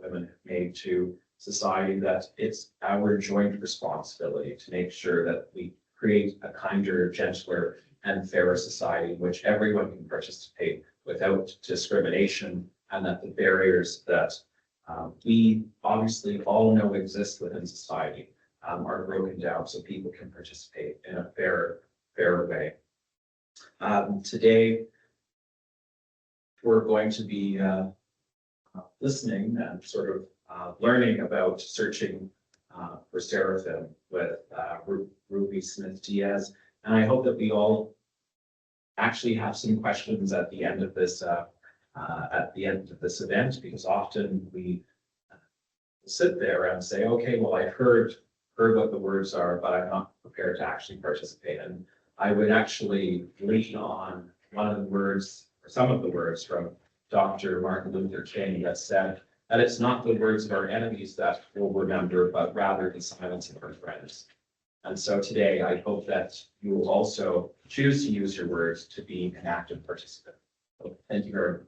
women have made to society, that it's our joint responsibility to make sure that we create a kinder, gentler, and fairer society in which everyone can participate without discrimination, and that the barriers that we obviously all know exist within society are broken down so people can participate in a fairer way. Today, we're going to be listening and sort of learning about searching for Serafim with Ruby Smith-Diaz. And I hope that we all actually have some questions at the end of this event, because often we sit there and say, okay, well, I heard what the words are, but I'm not prepared to actually participate. And I would actually lean on one of the words, or some of the words from Dr. Martin Luther King, that said that it's not the words of our enemies that we'll remember, but rather the silence of our friends. And so today, I hope that you will also choose to use your words to be an active participant. So thank you very much.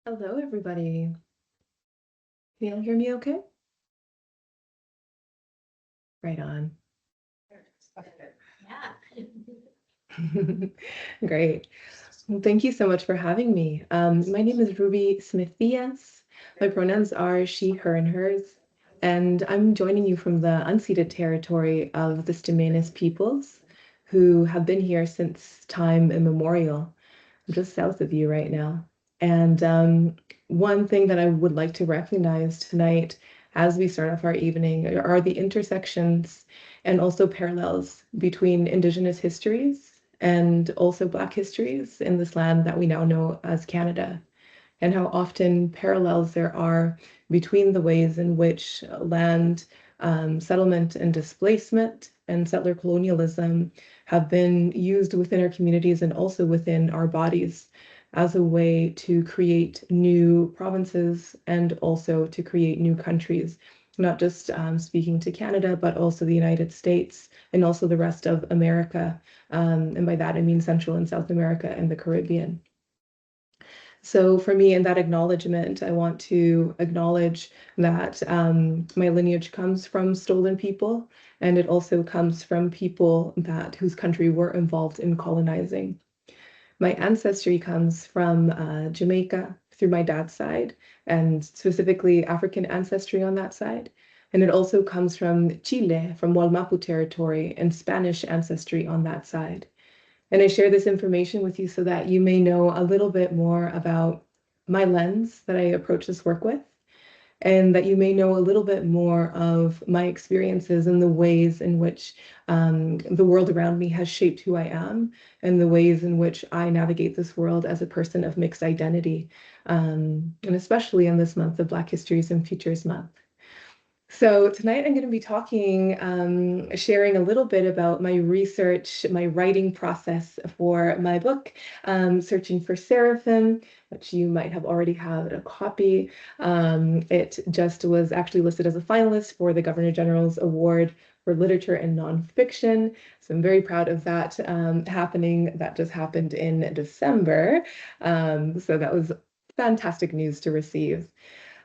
Hello, everybody. Can you all hear me okay? Right on. Yeah. Great. Well, thank you so much for having me. My name is Ruby Smith-Diaz. My pronouns are she, her, and hers. And I'm joining you from the unceded territory of the Stamanis peoples, who have been here since time immemorial. I'm just south of you right now. And one thing that I would like to recognize tonight as we start off our evening are the intersections and also parallels between Indigenous histories and also Black histories in this land that we now know as Canada, and how often parallels there are between the ways in which land settlement and displacement and settler colonialism have been used within our communities and also within our bodies as a way to create new provinces and also to create new countries, not just speaking to Canada, but also the United States and also the rest of America. And by that, I mean Central and South America and the Caribbean. So for me, in that acknowledgement, I want to acknowledge that my lineage comes from stolen people, and it also comes from people whose country were involved in colonizing. My ancestry comes from Jamaica through my dad's side, and specifically African ancestry on that side. And it also comes from Chile, from Wallmapu territory, and Spanish ancestry on that side. And I share this information with you so that you may know a little bit more about my lens that I approach this work with, and that you may know a little bit more of my experiences and the ways in which the world around me has shaped who I am, and the ways in which I navigate this world as a person of mixed identity, and especially in this month of Black Histories and Futures Month. So tonight I'm going to be talking, sharing a little bit about my research, my writing process for my book, Searching for Serafim, which you might have already had a copy. It just was actually listed as a finalist for the Governor General's Award for Literature and Nonfiction. So I'm very proud of that happening. That just happened in December. So that was fantastic news to receive.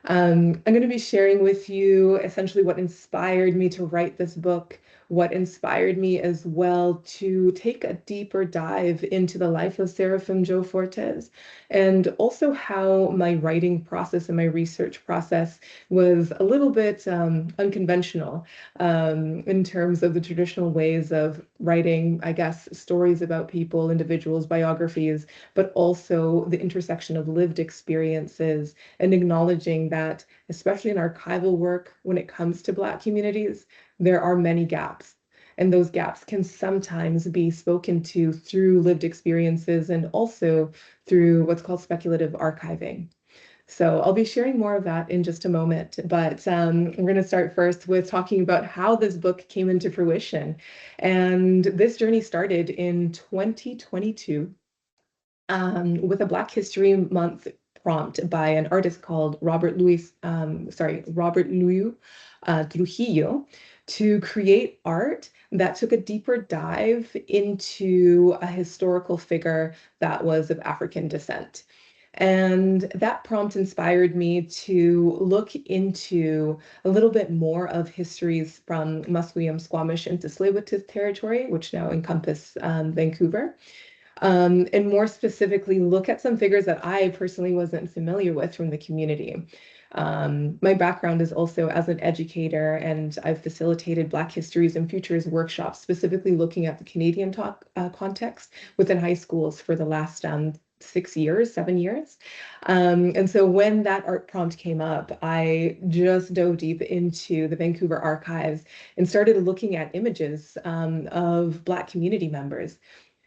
I'm going to be sharing with you essentially what inspired me to write this book, what inspired me as well to take a deeper dive into the life of Serafim Jo Fortes, and also how my writing process and my research process was a little bit unconventional in terms of the traditional ways of writing, I guess, stories about people, individuals, biographies, but also the intersection of lived experiences and acknowledging that, especially in archival work, when it comes to Black communities, there are many gaps. And those gaps can sometimes be spoken to through lived experiences and also through what's called speculative archiving. So I'll be sharing more of that in just a moment, but we're going to start first with talking about how this book came into fruition. And this journey started in 2022 with a Black History Month prompt by an artist called Robert Louis, Trujillo to create art that took a deeper dive into a historical figure that was of African descent. And that prompt inspired me to look into a little bit more of histories from Musqueam, Squamish, and Tsleil-Waututh territory, which now encompass Vancouver. And more specifically, look at some figures that I personally wasn't familiar with from the community. My background is also as an educator, and I've facilitated Black Histories and Futures workshops, specifically looking at the Canadian context within high schools for the last 7 years. And so when that art prompt came up, I just dove deep into the Vancouver archives and started looking at images of Black community members,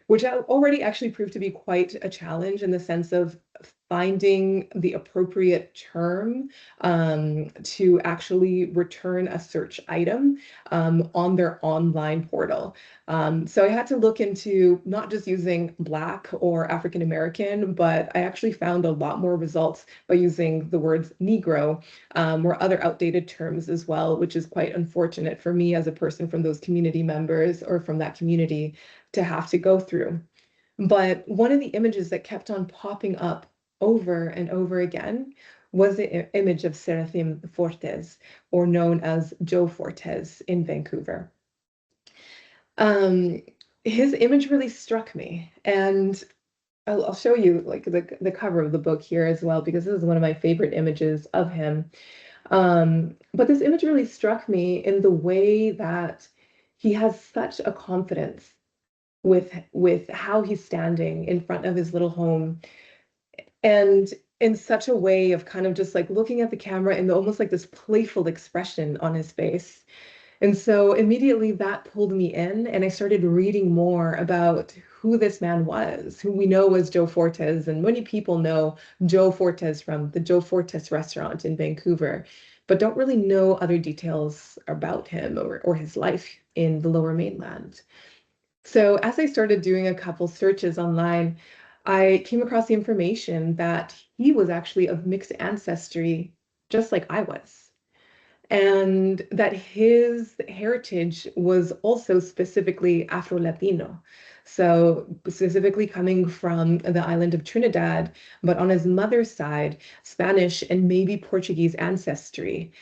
which already actually proved to be quite a challenge in the sense of finding the appropriate term to actually return a search item on their online portal. So I had to look into not just using Black or African American, but I actually found a lot more results by using the words Negro or other outdated terms as well, which is quite unfortunate for me as a person from those community members or from that community to have to go through. But one of the images that kept on popping up over and over again was the image of Serafim Fortes, or known as Joe Fortes in Vancouver. His image really struck me, and I'll show you like the cover of the book here as well, because this is one of my favorite images of him. But this image really struck me in the way that he has such a confidence with how he's standing in front of his little home, and in such a way of kind of just like looking at the camera and almost like this playful expression on his face. And so immediately that pulled me in, and I started reading more about who this man was, who we know as Joe Fortes. And many people know Joe Fortes from the Joe Fortes restaurant in Vancouver, but don't really know other details about him or his life in the Lower Mainland. So as I started doing a couple searches online, I came across the information that he was actually of mixed ancestry, just like I was, and that his heritage was also specifically Afro-Latino. So specifically coming from the island of Trinidad, but on his mother's side, Spanish and maybe Portuguese ancestry.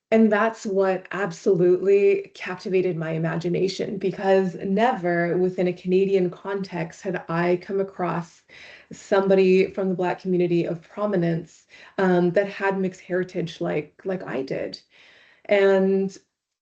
And that's what absolutely captivated my imagination, because never within a Canadian context had I come across somebody from the Black community of prominence that had mixed heritage like I did. And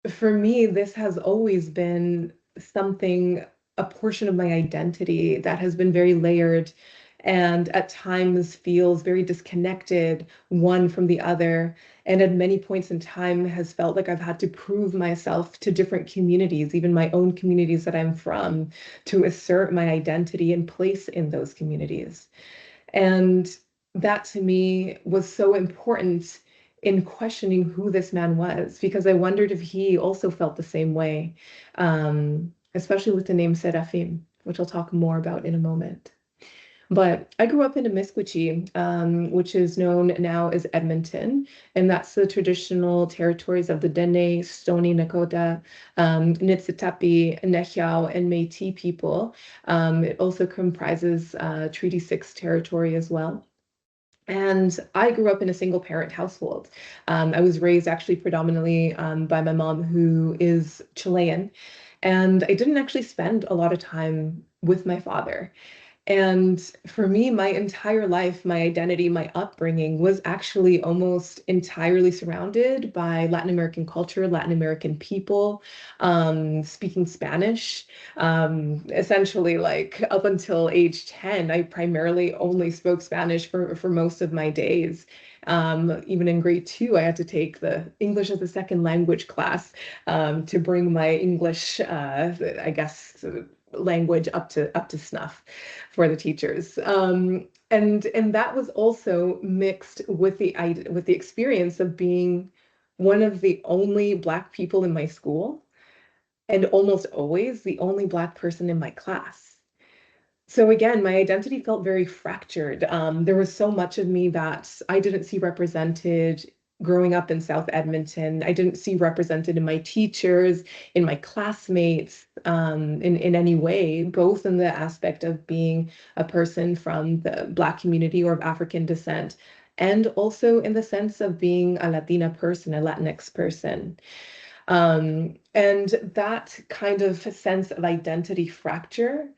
for me, this has always been something, a portion of my identity that has been very layered and at times feels very disconnected one from the other. And at many points in time has felt like I've had to prove myself to different communities, even my own communities that I'm from, to assert my identity and place in those communities. And that to me was so important in questioning who this man was, because I wondered if he also felt the same way, especially with the name Serafim, which I'll talk more about in a moment. But I grew up in Amiskwichi, which is known now as Edmonton, and that's the traditional territories of the Dene, Stoney Nakoda, Niitsitapi, Nehiaw, and Métis people. It also comprises Treaty 6 territory as well. And I grew up in a single parent household. I was raised actually predominantly by my mom, who is Chilean, and I didn't actually spend a lot of time with my father. And for me, my entire life, my identity, my upbringing was actually almost entirely surrounded by Latin American culture, Latin American people, speaking Spanish. Essentially, like up until age 10, I primarily only spoke Spanish for most of my days. Even in grade 2, I had to take the English as a second language class to bring my English, I guess, language up to snuff for the teachers. And that was also mixed with the experience of being one of the only Black people in my school, and almost always the only Black person in my class. So again, my identity felt very fractured. There was so much of me that I didn't see represented growing up in South Edmonton, I didn't see represented in my teachers, in my classmates, in any way, both in the aspect of being a person from the Black community or of African descent, and also in the sense of being a Latina person, a Latinx person. And that kind of sense of identity fracture,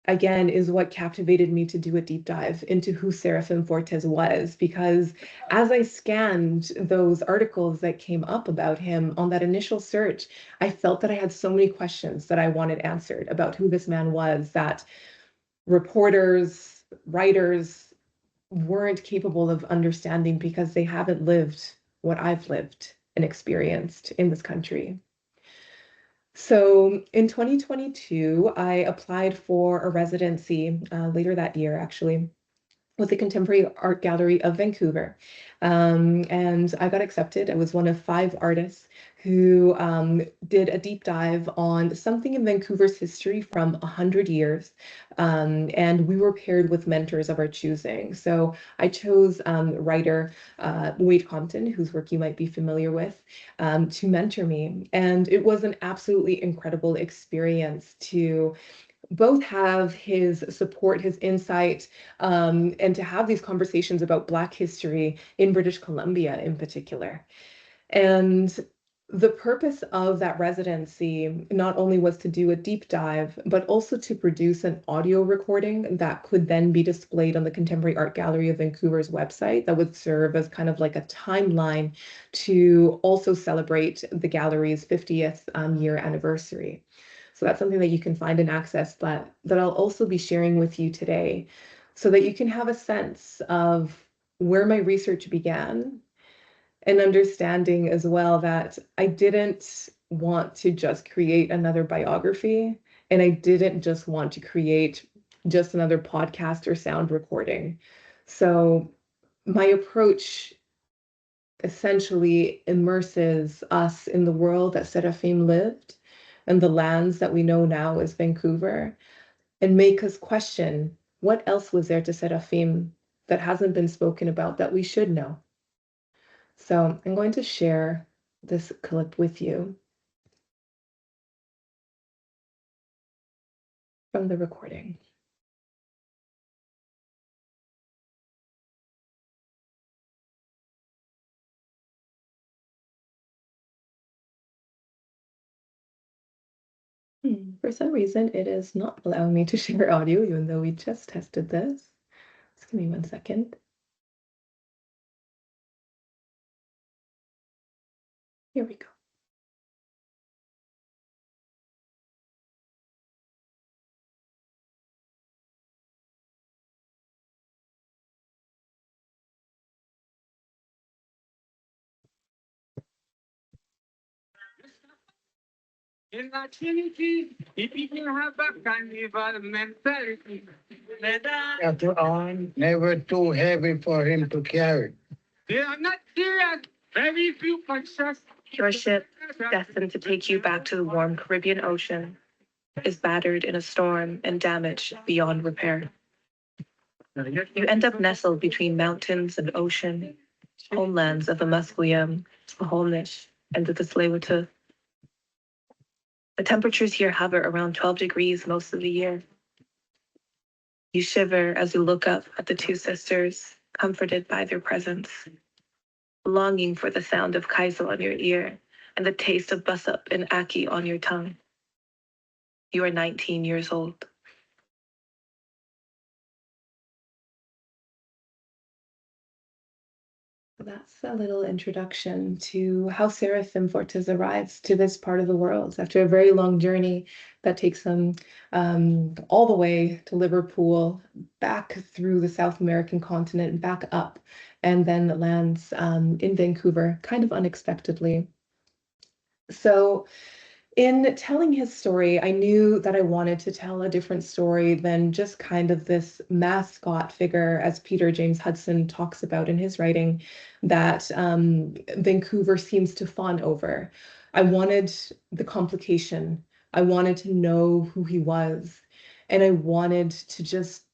again, is what captivated me to do a deep dive into who Serafim Fortes was, because as I scanned those articles that came up about him on that initial search, I felt that I had so many questions that I wanted answered about who this man was that reporters, writers weren't capable of understanding because they haven't lived what I've lived and experienced in this country. So in 2022, I applied for a residency later that year, actually, with the Contemporary Art Gallery of Vancouver. And I got accepted. I was one of 5 artists who did a deep dive on something in Vancouver's history from 100 years. And we were paired with mentors of our choosing. So I chose writer Wade Compton, whose work you might be familiar with, to mentor me. And it was an absolutely incredible experience to both have his support, his insight, and to have these conversations about Black history in British Columbia in particular. And the purpose of that residency not only was to do a deep dive, but also to produce an audio recording that could then be displayed on the Contemporary Art Gallery of Vancouver's website that would serve as kind of like a timeline to also celebrate the gallery's 50th year anniversary. So that's something that you can find and access, but that I'll also be sharing with you today so that you can have a sense of where my research began and understanding as well that I didn't want to just create another biography and I didn't just want to create just another podcast or sound recording. So my approach essentially immerses us in the world that Serafim lived and the lands that we know now as Vancouver, and make us question what else was there to Serafim that hasn't been spoken about that we should know. So I'm going to share this clip with you from the recording. For some reason, it is not allowing me to share audio, even though we just tested this. Just give me 1 second. Here we go. In la Trinity, if you can have a carnival mentality, after on, never too heavy for him to carry. They are not serious. Very few conscious. Your ship, destined to take you back to the warm Caribbean Ocean, is battered in a storm and damaged beyond repair. You end up nestled between mountains and ocean, homelands of the Musqueam, the Holnish, and the Tsleil-Waututh. The temperatures here hover around 12 degrees most of the year. You shiver as you look up at the 2 sisters, comforted by their presence, longing for the sound of kaiso on your ear and the taste of busup and aki on your tongue. You are 19 years old. That's a little introduction to how Serafim Fortes arrives to this part of the world after a very long journey that takes them all the way to Liverpool, back through the South American continent, back up, and then lands in Vancouver, kind of unexpectedly. So in telling his story, I knew that I wanted to tell a different story than just kind of this mascot figure, as Peter James Hudson talks about in his writing, that Vancouver seems to fawn over. I wanted the complication. I wanted to know who he was. And I wanted to just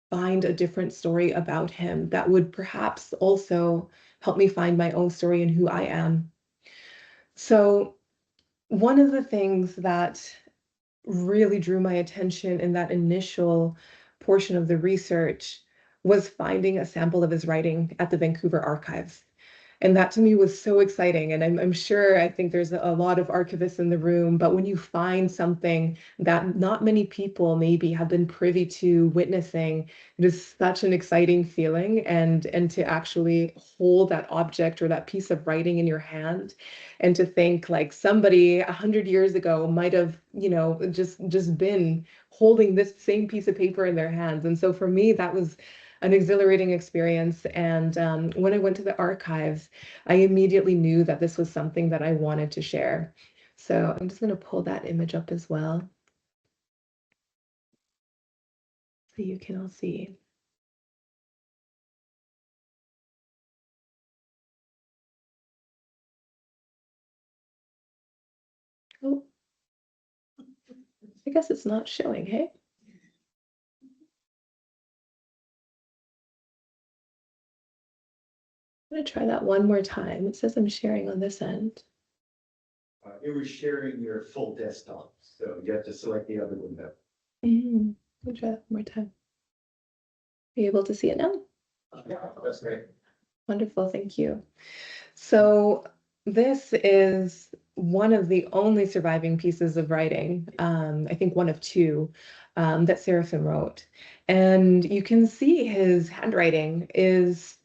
find a different story about him that would perhaps also help me find my own story and who I am. So one of the things that really drew my attention in that initial portion of the research was finding a sample of his writing at the Vancouver Archives. And that to me was so exciting. And I'm sure, I think there's a lot of archivists in the room, but when you find something that not many people maybe have been privy to witnessing, it is such an exciting feeling. And to actually hold that object or that piece of writing in your hand, and to think like somebody 100 years ago might have, just been holding this same piece of paper in their hands. And so for me, that was an exhilarating experience. And when I went to the archives, I immediately knew that this was something that I wanted to share. So I'm just going to pull that image up as well, so you can all see. Oh, I guess it's not showing, hey? I'm going to try that one more time. It says I'm sharing on this end. It was sharing your full desktop, so you have to select the other window. Let me try that one more time. Are you able to see it now? Yeah, that's great. Wonderful, thank you. So this is one of the only surviving pieces of writing, I think one of two, that Serafim wrote. And you can see his handwriting is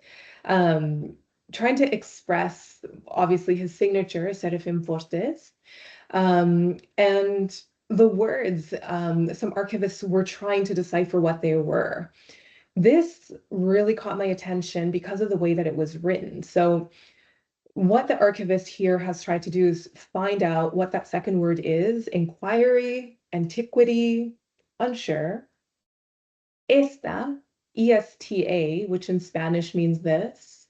trying to express, obviously, his signature, Serafim Fortes. And the words, some archivists were trying to decipher what they were. This really caught my attention because of the way that it was written. So what the archivist here has tried to do is find out what that second word is: inquiry, antiquity, unsure. Esta, ESTA, which in Spanish means this.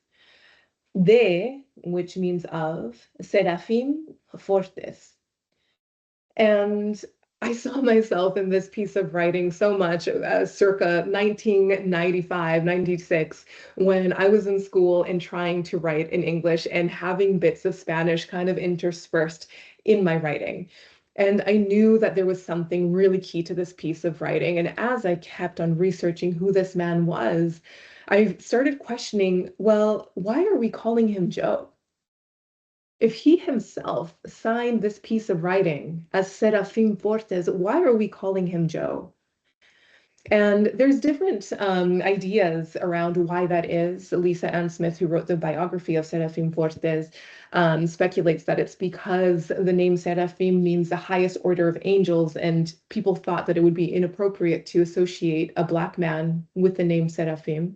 De, which means of. Serafim Fortes. And I saw myself in this piece of writing so much, circa 1995, 96, when I was in school and trying to write in English and having bits of Spanish kind of interspersed in my writing. And I knew that there was something really key to this piece of writing. And as I kept on researching who this man was, I started questioning, well, why are we calling him Joe? If he himself signed this piece of writing as Serafim Fortes, why are we calling him Joe? And there's different ideas around why that is. Lisa Ann Smith, who wrote the biography of Serafim Fortes, speculates that it's because the name Serafim means the highest order of angels, and people thought that it would be inappropriate to associate a Black man with the name Serafim.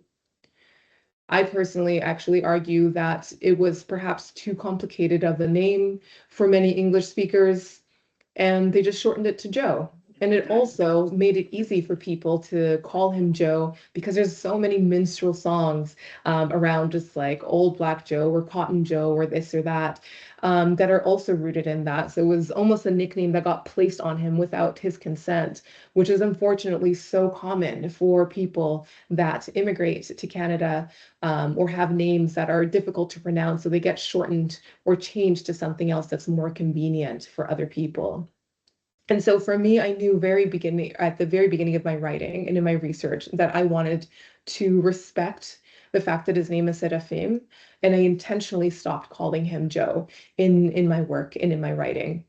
I personally actually argue that it was perhaps too complicated of a name for many English speakers, and they just shortened it to Joe. And it also made it easy for people to call him Joe because there's so many minstrel songs around just like Old Black Joe or Cotton Joe or this or that, that are also rooted in that. So it was almost a nickname that got placed on him without his consent, which is unfortunately so common for people that immigrate to Canada, or have names that are difficult to pronounce, so they get shortened or changed to something else that's more convenient for other people. And so for me, I knew at the very beginning of my writing and in my research that I wanted to respect the fact that his name is Serafim, and I intentionally stopped calling him Joe in my work and in my writing.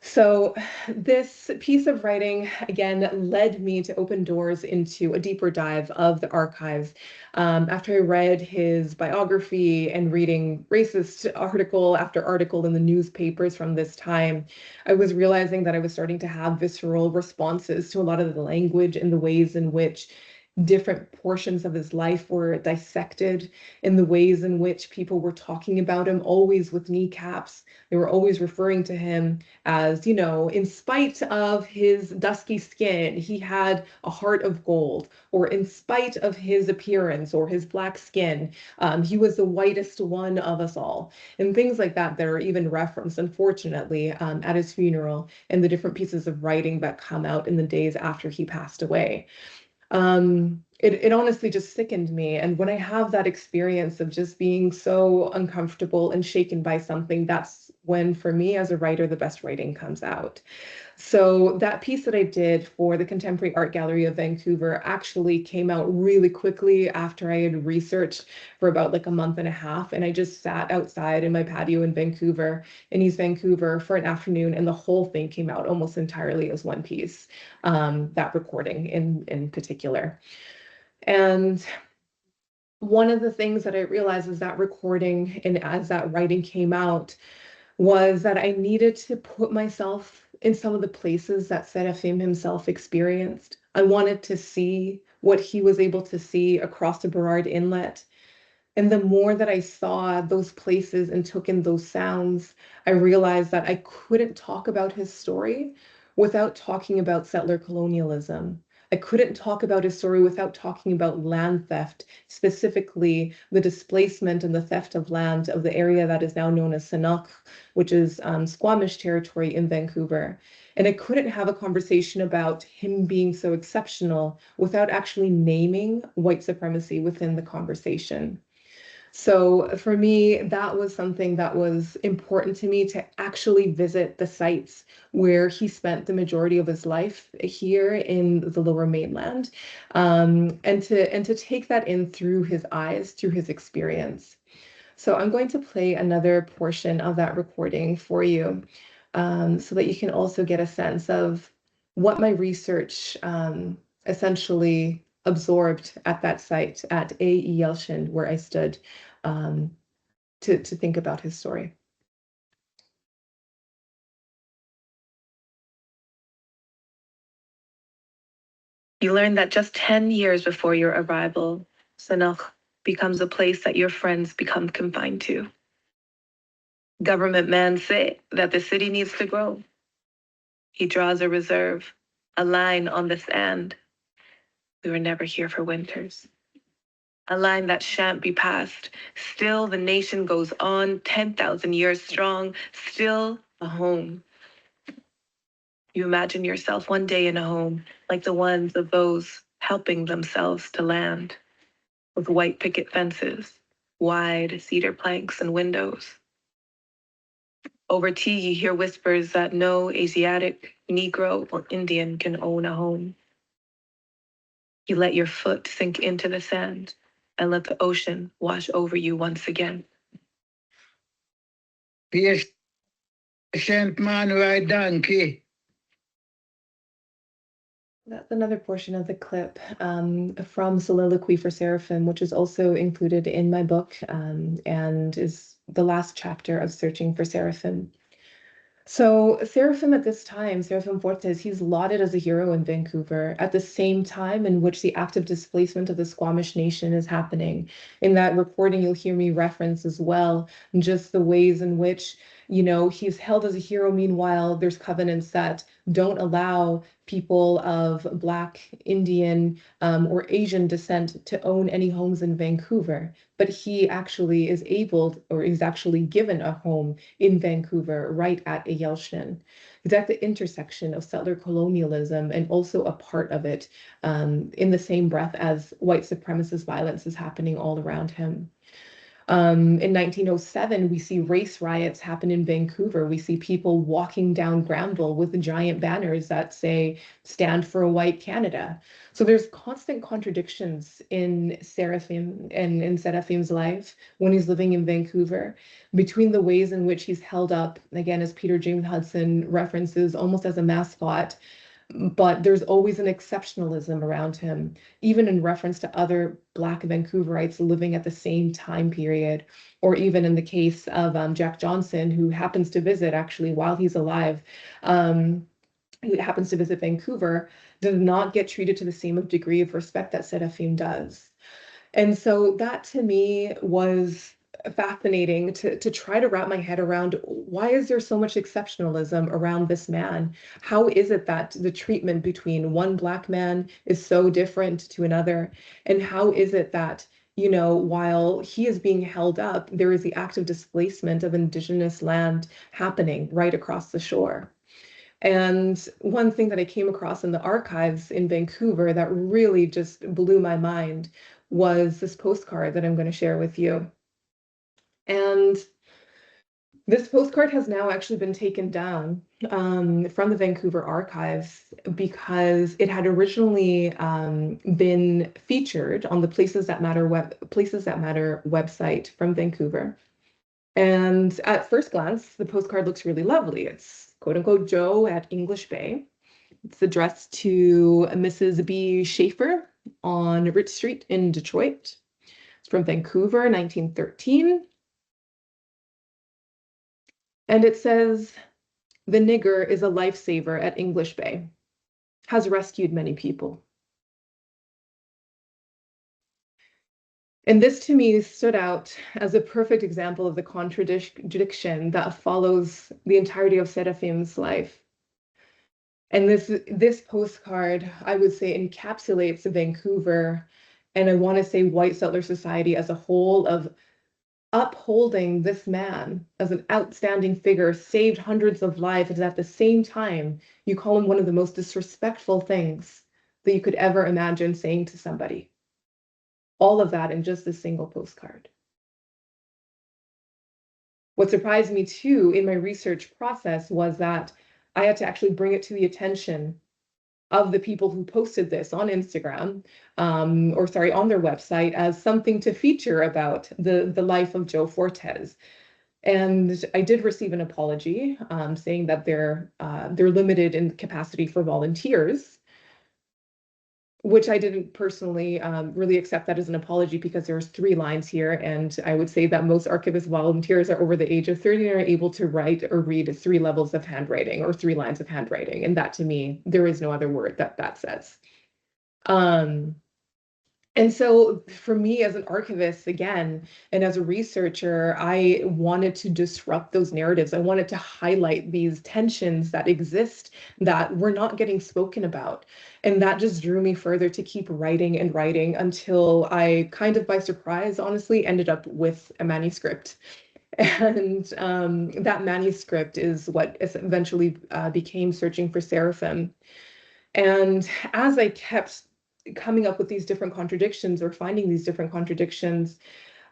So this piece of writing, again, led me to open doors into a deeper dive of the archives. After I read his biography and reading racist article after article in the newspapers from this time, I was realizing that I was starting to have visceral responses to a lot of the language and the ways in which different portions of his life were dissected, in the ways in which people were talking about him, always with kneecaps. They were always referring to him as, in spite of his dusky skin, he had a heart of gold, or in spite of his appearance or his black skin, he was the whitest one of us all, and things like that are even referenced, unfortunately, at his funeral and the different pieces of writing that come out in the days after he passed away. it honestly just sickened me. And when I have that experience of just being so uncomfortable and shaken by something, that's when, for me as a writer, the best writing comes out. So that piece that I did for the Contemporary Art Gallery of Vancouver actually came out really quickly after I had researched for about like a month and a half. And I just sat outside in my patio in Vancouver, in East Vancouver, for an afternoon, and the whole thing came out almost entirely as one piece, that recording in particular. And one of the things that I realized as that recording and as that writing came out was that I needed to put myself in some of the places that Serafim himself experienced. I wanted to see what he was able to see across the Burrard Inlet. And the more that I saw those places and took in those sounds, I realized that I couldn't talk about his story without talking about settler colonialism. I couldn't talk about his story without talking about land theft, specifically the displacement and the theft of land of the area that is now known as Sanok, which is Squamish territory in Vancouver. And I couldn't have a conversation about him being so exceptional without actually naming white supremacy within the conversation. So for me, that was something that was important to me, to actually visit the sites where he spent the majority of his life here in the Lower Mainland, and to take that in through his eyes, through his experience. So I'm going to play another portion of that recording for you, so that you can also get a sense of what my research essentially absorbed at that site at A. Yelshin, where I stood, um, to think about his story. You learn that just 10 years before your arrival, Sanok becomes a place that your friends become confined to. Government men say that the city needs to grow. He draws a reserve, a line on the sand. We were never here for winters. A line that shan't be passed. Still, the nation goes on, 10,000 years strong, still a home. You imagine yourself one day in a home like the ones of those helping themselves to land, with white picket fences, wide cedar planks and windows. Over tea, you hear whispers that no Asiatic, Negro, or Indian can own a home. You let your foot sink into the sand and let the ocean wash over you once again. Patient man ride donkey. That's another portion of the clip from Soliloquy for Seraphim, which is also included in my book, and is the last chapter of Searching for Seraphim. So Seraphim at this time, Serafim Fortes, he's lauded as a hero in Vancouver at the same time in which the active displacement of the Squamish Nation is happening. In that recording, you'll hear me reference as well just the ways in which, he's held as a hero. Meanwhile, there's covenants that don't allow people of Black, Indian, or Asian descent to own any homes in Vancouver. But he actually is able, or is actually given a home in Vancouver, right at a Yelshin. It's at the intersection of settler colonialism and also a part of it, in the same breath as white supremacist violence is happening all around him. In 1907, we see race riots happen in Vancouver. We see people walking down Granville with giant banners that say, "Stand for a white Canada." So there's constant contradictions in Seraphim and in Seraphim's life when he's living in Vancouver, between the ways in which he's held up, again, as Peter James Hudson references, almost as a mascot, but there's always an exceptionalism around him, even in reference to other Black Vancouverites living at the same time period, or even in the case of Jack Johnson, who happens to visit actually while he's alive, who happens to visit Vancouver, does not get treated to the same degree of respect that Serafim does. And so that to me was fascinating to try to wrap my head around, why is there so much exceptionalism around this man? How is it that the treatment between one Black man is so different to another? And how is it that, while he is being held up, there is the active displacement of Indigenous land happening right across the shore? And one thing that I came across in the archives in Vancouver that really just blew my mind was this postcard that I'm going to share with you. And this postcard has now actually been taken down from the Vancouver archives because it had originally been featured on the Places That Matter website from Vancouver. And at first glance, the postcard looks really lovely. It's quote unquote Joe at English Bay. It's addressed to Mrs. B. Schaefer on Rich Street in Detroit. It's from Vancouver, 1913. And it says, "The nigger is a lifesaver at English Bay, has rescued many people." And this to me stood out as a perfect example of the contradiction that follows the entirety of Serafim's life. And this postcard, I would say, encapsulates Vancouver, and I want to say white settler society as a whole, of upholding this man as an outstanding figure, saved hundreds of lives, and at the same time, you call him one of the most disrespectful things that you could ever imagine saying to somebody. All of that in just a single postcard. What surprised me too in my research process was that I had to actually bring it to the attention of the people who posted this on Instagram, on their website, as something to feature about the life of Joe Fortes. And I did receive an apology saying that they're limited in capacity for volunteers, which I didn't personally really accept that as an apology, because there's 3 lines here, and I would say that most archivist volunteers are over the age of 30 and are able to write or read 3 levels of handwriting or 3 lines of handwriting, and that to me, there is no other word that says. And so for me as an archivist, again, and as a researcher, I wanted to disrupt those narratives. I wanted to highlight these tensions that exist that were not getting spoken about. And that just drew me further to keep writing and writing until I, kind of by surprise, honestly, ended up with a manuscript. And that manuscript is what eventually became Searching for Seraphim. And as I kept coming up with these different contradictions, or finding these different contradictions,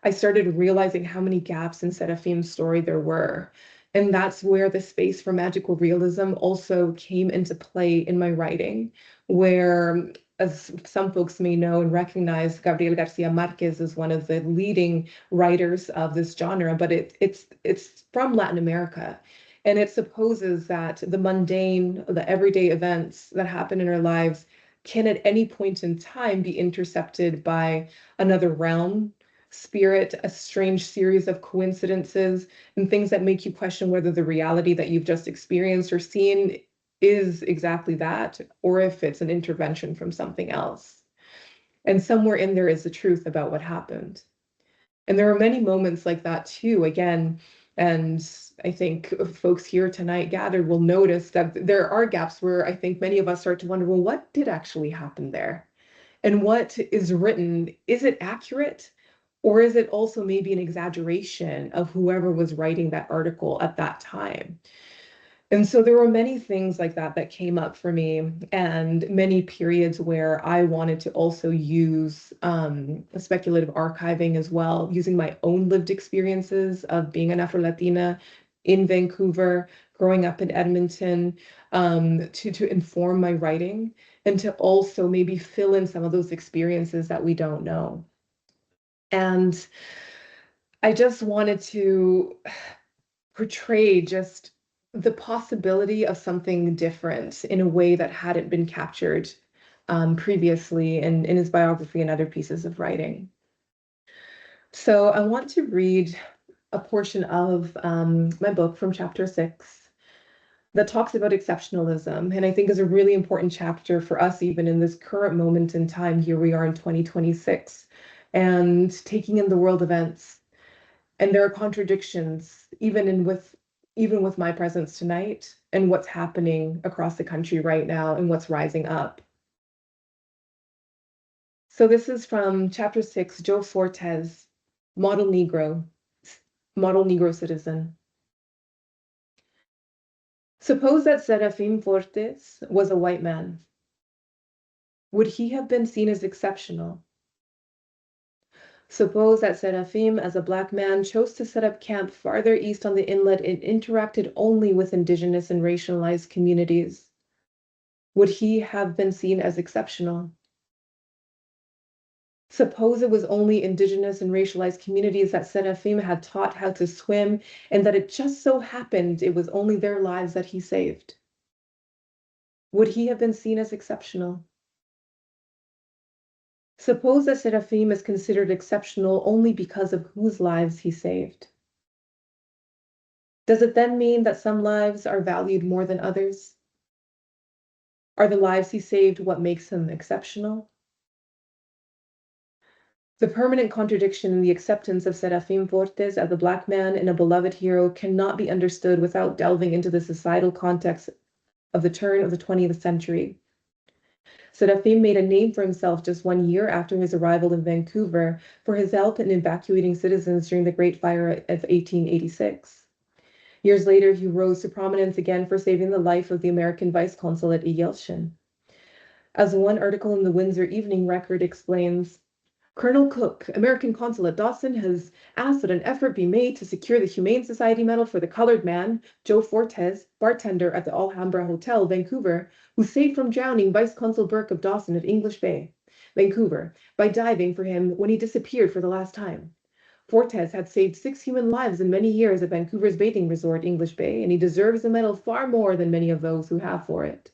I started realizing how many gaps in Serafim's story there were. And that's where the space for magical realism also came into play in my writing, where, as some folks may know and recognize, Gabriel Garcia Marquez is one of the leading writers of this genre, but it's from Latin America. And it supposes that the mundane, the everyday events that happen in our lives can at any point in time be intercepted by another realm, spirit, a strange series of coincidences, and things that make you question whether the reality that you've just experienced or seen is exactly that, or if it's an intervention from something else. And somewhere in there is the truth about what happened. And there are many moments like that too, again, and I think folks here tonight gathered will notice that there are gaps where I think many of us start to wonder, well, what did actually happen there? And what is written, is it accurate? Or is it also maybe an exaggeration of whoever was writing that article at that time? And so there were many things like that that came up for me, and many periods where I wanted to also use speculative archiving as well, using my own lived experiences of being an Afro-Latina in Vancouver, growing up in Edmonton, to inform my writing, and to also maybe fill in some of those experiences that we don't know. And I just wanted to portray just the possibility of something different in a way that hadn't been captured previously in his biography and other pieces of writing. So I want to read a portion of my book from chapter 6 that talks about exceptionalism, and I think is a really important chapter for us even in this current moment in time. Here we are in 2026, and taking in the world events. And there are contradictions even with my presence tonight and what's happening across the country right now and what's rising up. So this is from chapter 6, Joe Fortes, model Negro citizen. Suppose that Serafim Fortes was a white man. Would he have been seen as exceptional? Suppose that Serafim, as a black man, chose to set up camp farther east on the inlet and interacted only with indigenous and racialized communities. Would he have been seen as exceptional? Suppose it was only indigenous and racialized communities that Serafim had taught how to swim, and that it just so happened it was only their lives that he saved. Would he have been seen as exceptional? Suppose that Serafim is considered exceptional only because of whose lives he saved. Does it then mean that some lives are valued more than others? Are the lives he saved what makes him exceptional? The permanent contradiction in the acceptance of Serafim Fortes as a black man and a beloved hero cannot be understood without delving into the societal context of the turn of the 20th century. Serafim made a name for himself just 1 year after his arrival in Vancouver for his help in evacuating citizens during the Great Fire of 1886. Years later, he rose to prominence again for saving the life of the American vice consul at Yeltsin. As one article in the Windsor Evening Record explains, Colonel Cook, American consul at Dawson, has asked that an effort be made to secure the Humane Society Medal for the colored man, Joe Fortes, bartender at the Alhambra Hotel, Vancouver, who saved from drowning Vice Consul Burke of Dawson at English Bay, Vancouver, by diving for him when he disappeared for the last time. Fortes had saved 6 human lives in many years at Vancouver's bathing resort, English Bay, and he deserves the medal far more than many of those who have for it.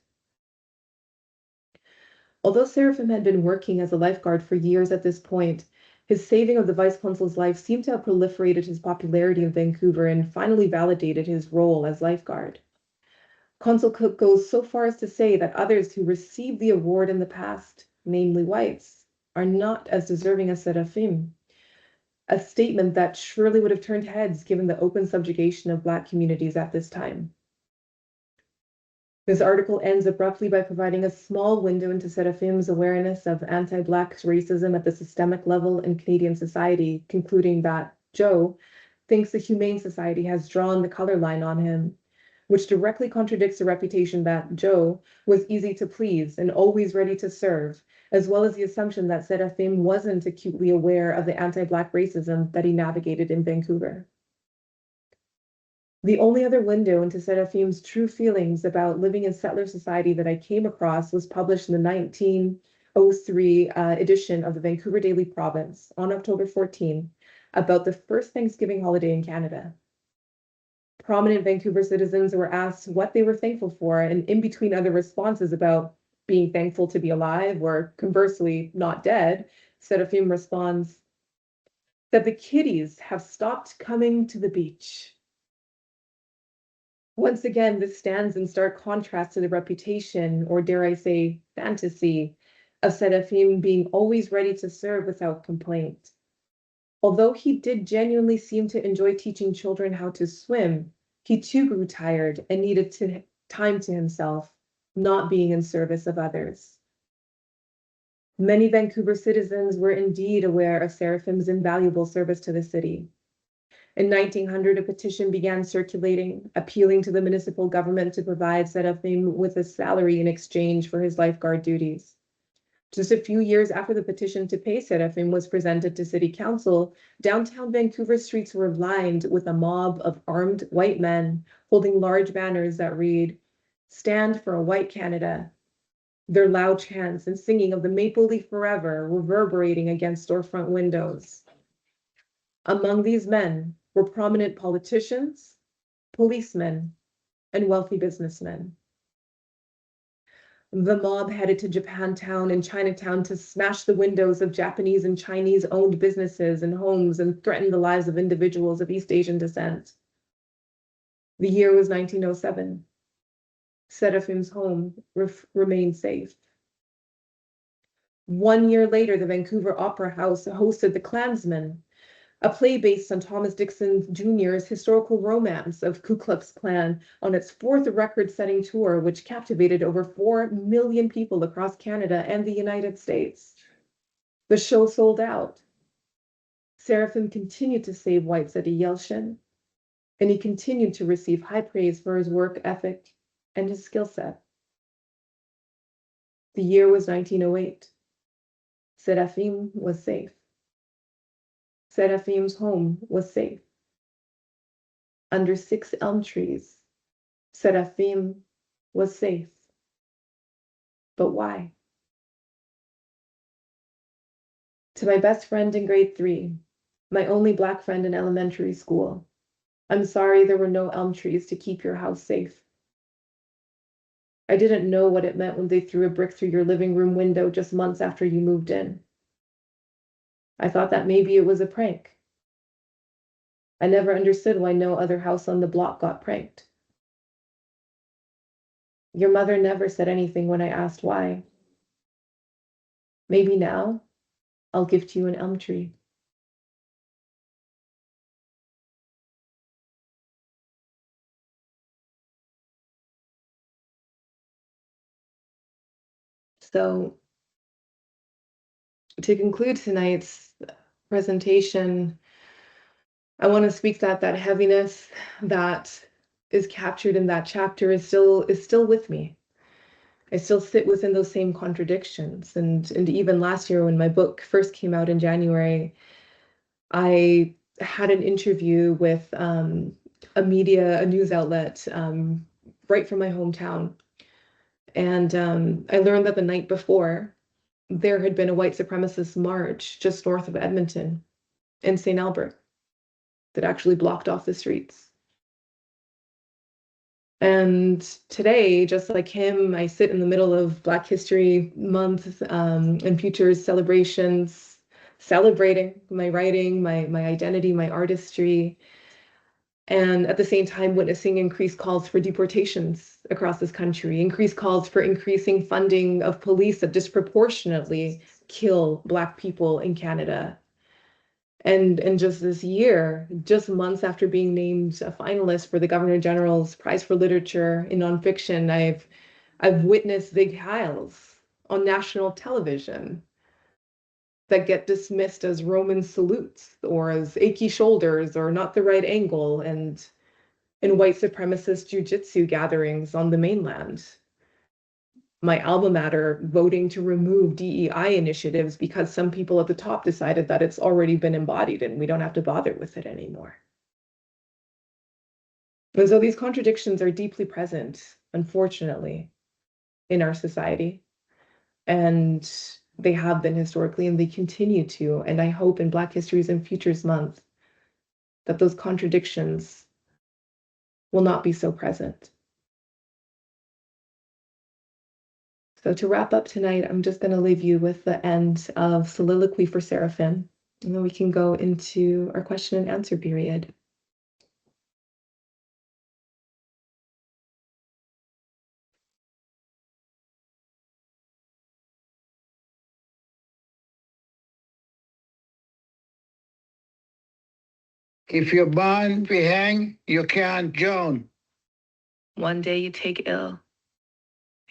Although Serafim had been working as a lifeguard for years at this point, his saving of the vice consul's life seemed to have proliferated his popularity in Vancouver and finally validated his role as lifeguard. Consul Cook goes so far as to say that others who received the award in the past, namely whites, are not as deserving as Serafim, a statement that surely would have turned heads given the open subjugation of Black communities at this time. This article ends abruptly by providing a small window into Serafim's awareness of anti-Black racism at the systemic level in Canadian society, concluding that Joe thinks the Humane Society has drawn the color line on him, which directly contradicts the reputation that Joe was easy to please and always ready to serve, as well as the assumption that Serafim wasn't acutely aware of the anti-Black racism that he navigated in Vancouver. The only other window into Serafim's true feelings about living in settler society that I came across was published in the 1903 edition of the Vancouver Daily Province on October 14 about the first Thanksgiving holiday in Canada. Prominent Vancouver citizens were asked what they were thankful for, and in between other responses about being thankful to be alive or conversely not dead, Serafim responds that the kiddies have stopped coming to the beach. Once again, this stands in stark contrast to the reputation, or dare I say, fantasy, of Serafim being always ready to serve without complaint. Although he did genuinely seem to enjoy teaching children how to swim, he too grew tired and needed time to himself, not being in service of others. Many Vancouver citizens were indeed aware of Serafim's invaluable service to the city. In 1900, a petition began circulating, appealing to the municipal government to provide Serafim with a salary in exchange for his lifeguard duties. Just a few years after the petition to pay Serafim was presented to City Council, downtown Vancouver streets were lined with a mob of armed white men holding large banners that read, "Stand for a White Canada." Their loud chants and singing of the Maple Leaf Forever reverberating against storefront windows. Among these men were prominent politicians, policemen, and wealthy businessmen. The mob headed to Japantown and Chinatown to smash the windows of Japanese and Chinese-owned businesses and homes and threaten the lives of individuals of East Asian descent. The year was 1907. Serafim's home remained safe. 1 year later, the Vancouver Opera House hosted The Klansman, a play based on Thomas Dixon Jr.'s historical romance of Ku Klux Klan on its 4th record-setting tour, which captivated over 4 million people across Canada and the United States. The show sold out. Serafim continued to save whites at Yeltsin, and he continued to receive high praise for his work ethic and his skill set. The year was 1908. Serafim was safe. Serafim's home was safe. Under 6 elm trees, Serafim was safe. But why? To my best friend in grade 3, my only Black friend in elementary school, I'm sorry there were no elm trees to keep your house safe. I didn't know what it meant when they threw a brick through your living room window just months after you moved in. I thought that maybe it was a prank. I never understood why no other house on the block got pranked. Your mother never said anything when I asked why. Maybe now I'll gift you an elm tree. So, to conclude tonight's presentation, I want to speak that heaviness that is captured in that chapter is still with me. I still sit within those same contradictions. And even last year when my book first came out in January, I had an interview with a news outlet right from my hometown. And I learned that the night before, there had been a white supremacist march just north of Edmonton in St. Albert that actually blocked off the streets. And today, just like him, I sit in the middle of Black History Month and Futures celebrations, celebrating my writing, my identity, my artistry, and at the same time witnessing increased calls for deportations across this country, increased calls for increasing funding of police that disproportionately kill Black people in Canada. And just this year, just months after being named a finalist for the Governor General's Prize for Literature in Nonfiction, I've witnessed Big Hiles on national television that get dismissed as Roman salutes or as achy shoulders or not the right angle, and in white supremacist jujitsu gatherings on the mainland. My alma mater voting to remove DEI initiatives because some people at the top decided that it's already been embodied and we don't have to bother with it anymore. And so these contradictions are deeply present, unfortunately, in our society. And they have been historically, and they continue to. And I hope in Black Histories and Futures Month that those contradictions will not be so present. So to wrap up tonight, I'm just going to leave you with the end of Soliloquy for Serafim, and then we can go into our question and answer period. If you're born to hang, you can't join. One day you take ill,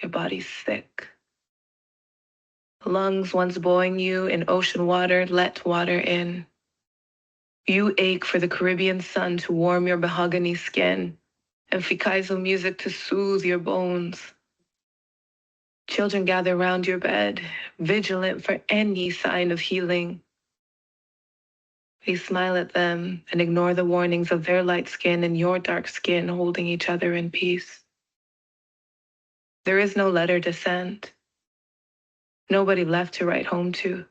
your body's sick. Lungs once buoying you in ocean water, let water in. You ache for the Caribbean sun to warm your mahogany skin, and Fikaizo music to soothe your bones. Children gather round your bed, vigilant for any sign of healing. We smile at them and ignore the warnings of their light skin and your dark skin holding each other in peace. There is no letter to send. Nobody left to write home to.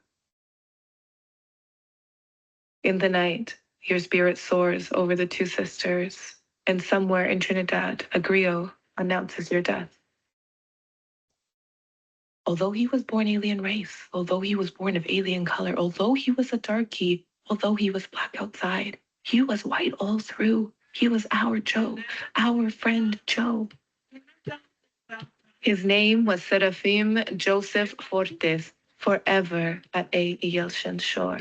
In the night, your spirit soars over the two sisters, and somewhere in Trinidad, a griot announces your death. Although he was born alien race, although he was born of alien color, although he was a darky, although he was Black outside, he was white all through. He was our Joe, our friend Joe. His name was Serafim Joseph Fortes, forever at a Yelshan shore.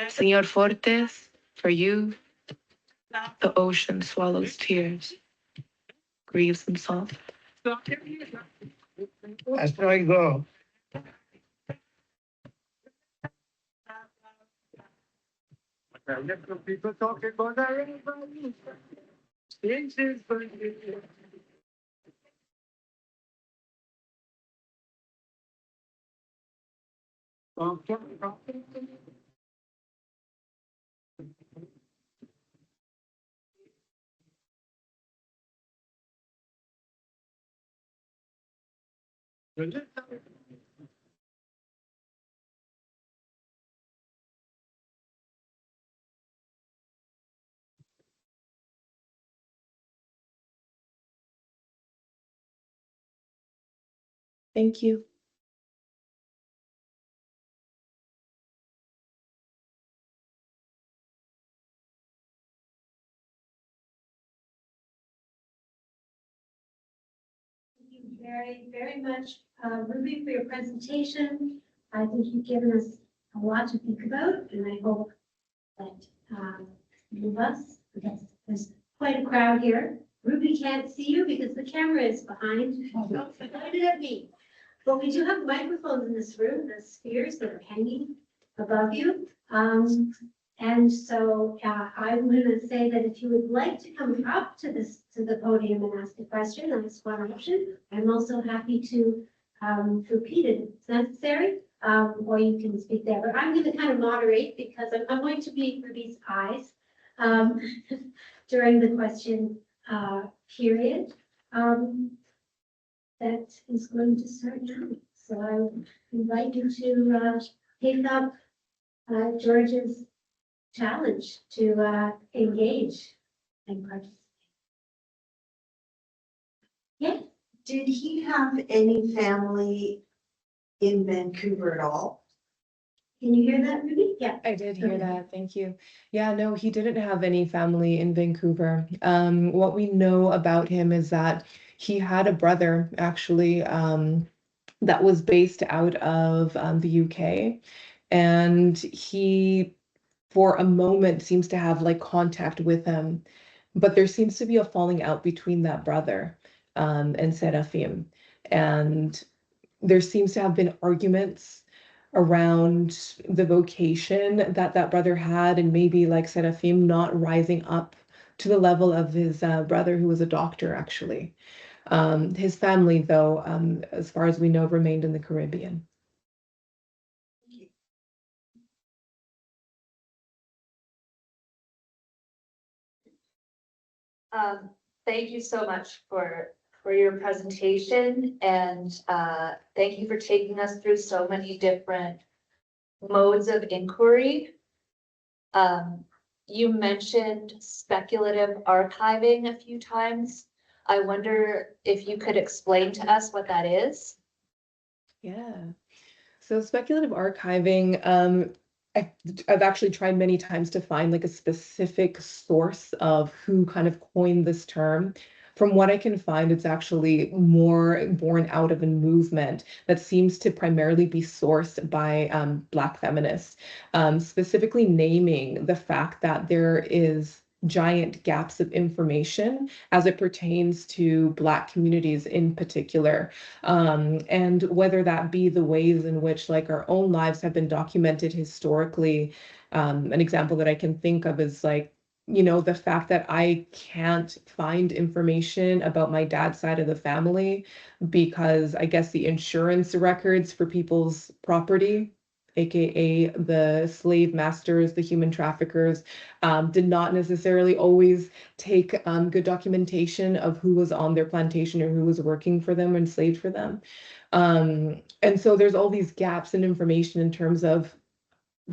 Senor Fortes, for you, the ocean swallows tears, grieves himself. That's how I go. People talking about that. Thank you. Thank you very much, Ruby, for your presentation. I think you've given us a lot to think about, and I hope that all of us, because there's quite a crowd here. Ruby can't see you because the camera is behind. Don't point it at me. But we do have microphones in this room, the spheres that are hanging above you. And so I'm going to say that if you would like to come up to the podium and ask a question, that's one option. I'm also happy to repeat it if it's necessary, or you can speak there. But I'm going to kind of moderate because I'm going to be Ruby's eyes during the question period. That is going to start now. So I invite you to take up George's challenge to engage and participate. Yeah, Did he have any family in Vancouver at all? can you hear that, Ruby? Yeah. I did hear Okay. that. Thank you. Yeah, no, he didn't have any family in Vancouver. What we know about him is that he had a brother actually that was based out of the UK, and he, for a moment, seems to have like contact with him, but there seems to be a falling out between that brother and Serafim, and there seems to have been arguments around the vocation that that brother had, and maybe like Serafim not rising up to the level of his brother who was a doctor actually. His family, though, as far as we know, remained in the Caribbean. Thank you so much for your presentation, and thank you for taking us through so many different modes of inquiry. You mentioned speculative archiving a few times. I wonder if you could explain to us what that is. Yeah. So speculative archiving, I've actually tried many times to find like a specific source of who kind of coined this term. From what I can find, it's actually more born out of a movement that seems to primarily be sourced by Black feminists, specifically naming the fact that there is giant gaps of information as it pertains to Black communities in particular, and whether that be the ways in which like our own lives have been documented historically. An example that I can think of is like, you know, the fact that I can't find information about my dad's side of the family because I guess the insurance records for people's property, aka the slave masters, the human traffickers, did not necessarily always take good documentation of who was on their plantation or who was working for them or enslaved for them. And so there's all these gaps in information in terms of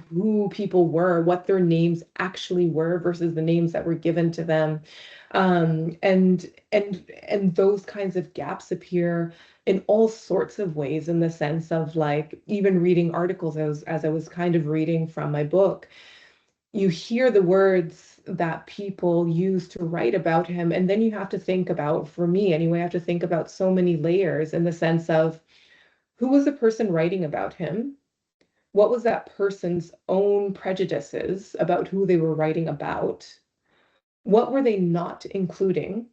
who people were, what their names actually were versus the names that were given to them. And those kinds of gaps appear in all sorts of ways, in the sense of like even reading articles as I was kind of reading from my book, you hear the words that people use to write about him, and then you have to think about, for me anyway, I have to think about so many layers in the sense of who was the person writing about him? What was that person's own prejudices about who they were writing about? What were they not including?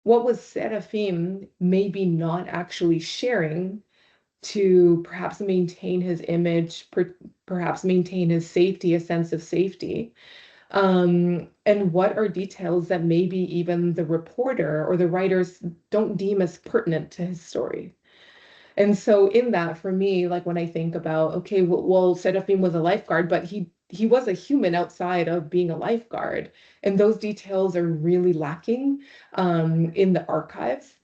What was Serafim maybe not actually sharing to perhaps maintain his image, perhaps maintain his safety, a sense of safety? And what are details that maybe even the reporter or the writers don't deem as pertinent to his story? And so in that, for me, like when I think about, okay, well, Serafim was a lifeguard, but he was a human outside of being a lifeguard. And those details are really lacking in the archives.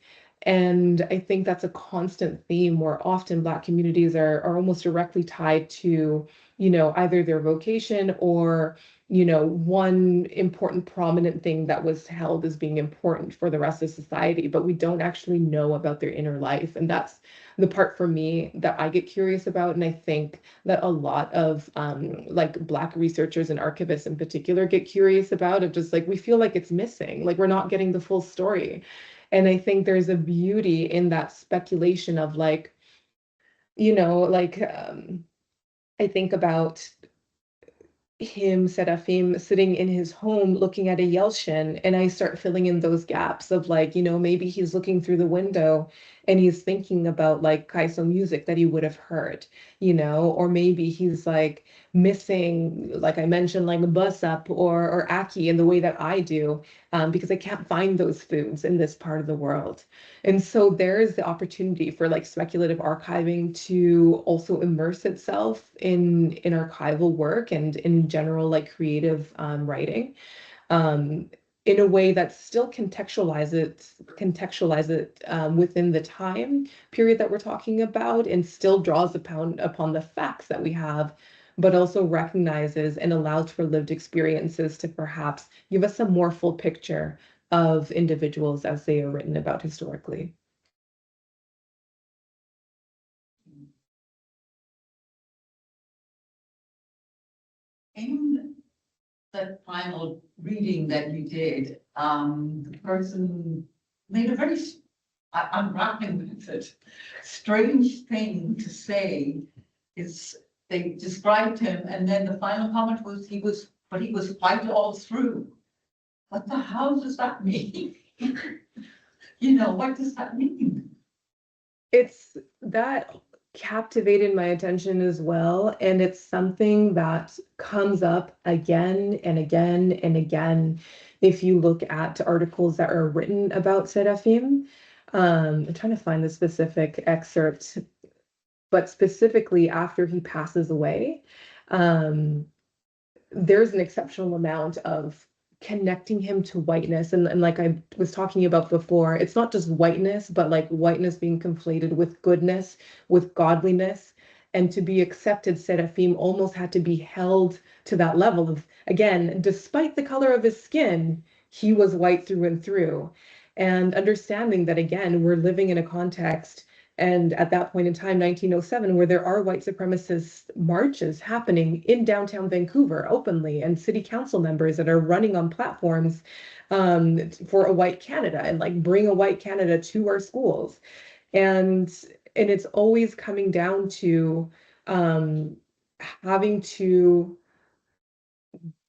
And I think that's a constant theme where often Black communities are almost directly tied to, either their vocation or, one important prominent thing that was held as being important for the rest of society, but we don't actually know about their inner life. And that's the part for me that I get curious about. And I think that a lot of like Black researchers and archivists in particular get curious about, of just like, we feel like it's missing, like we're not getting the full story. And I think there's a beauty in that speculation of like, I think about him, Serafim, sitting in his home looking at a Yelchin, and I start filling in those gaps of like, maybe he's looking through the window and he's thinking about like Kaiso music that he would have heard, or maybe he's like missing, like I mentioned, like bus up or Aki in the way that I do, because I can't find those foods in this part of the world. And so there is the opportunity for like speculative archiving to also immerse itself in archival work and in general like creative writing, um, in a way that still contextualize it within the time period that we're talking about, and still draws upon the facts that we have, but also recognizes and allows for lived experiences to perhaps give us a more full picture of individuals as they are written about historically. In the final reading that you did, the person made a very, I'm grappling with it, strange thing to say. Is they described him, and then the final comment was he was white all through. What the hell does that mean? What does that mean? It's that captivated my attention as well. And it's something that comes up again and again and again. If you look at articles that are written about Serafim, I'm trying to find the specific excerpt, but specifically after he passes away, there's an exceptional amount of connecting him to whiteness. And like I was talking about before, it's not just whiteness, but like whiteness being conflated with goodness, with godliness. And to be accepted, Serafim almost had to be held to that level of, again, despite the color of his skin, he was white through and through. And understanding that, again, we're living in a context, and at that point in time, 1907, where there are white supremacist marches happening in downtown Vancouver openly, and city council members that are running on platforms for a white Canada, and like bring a white Canada to our schools. And it's always coming down to having to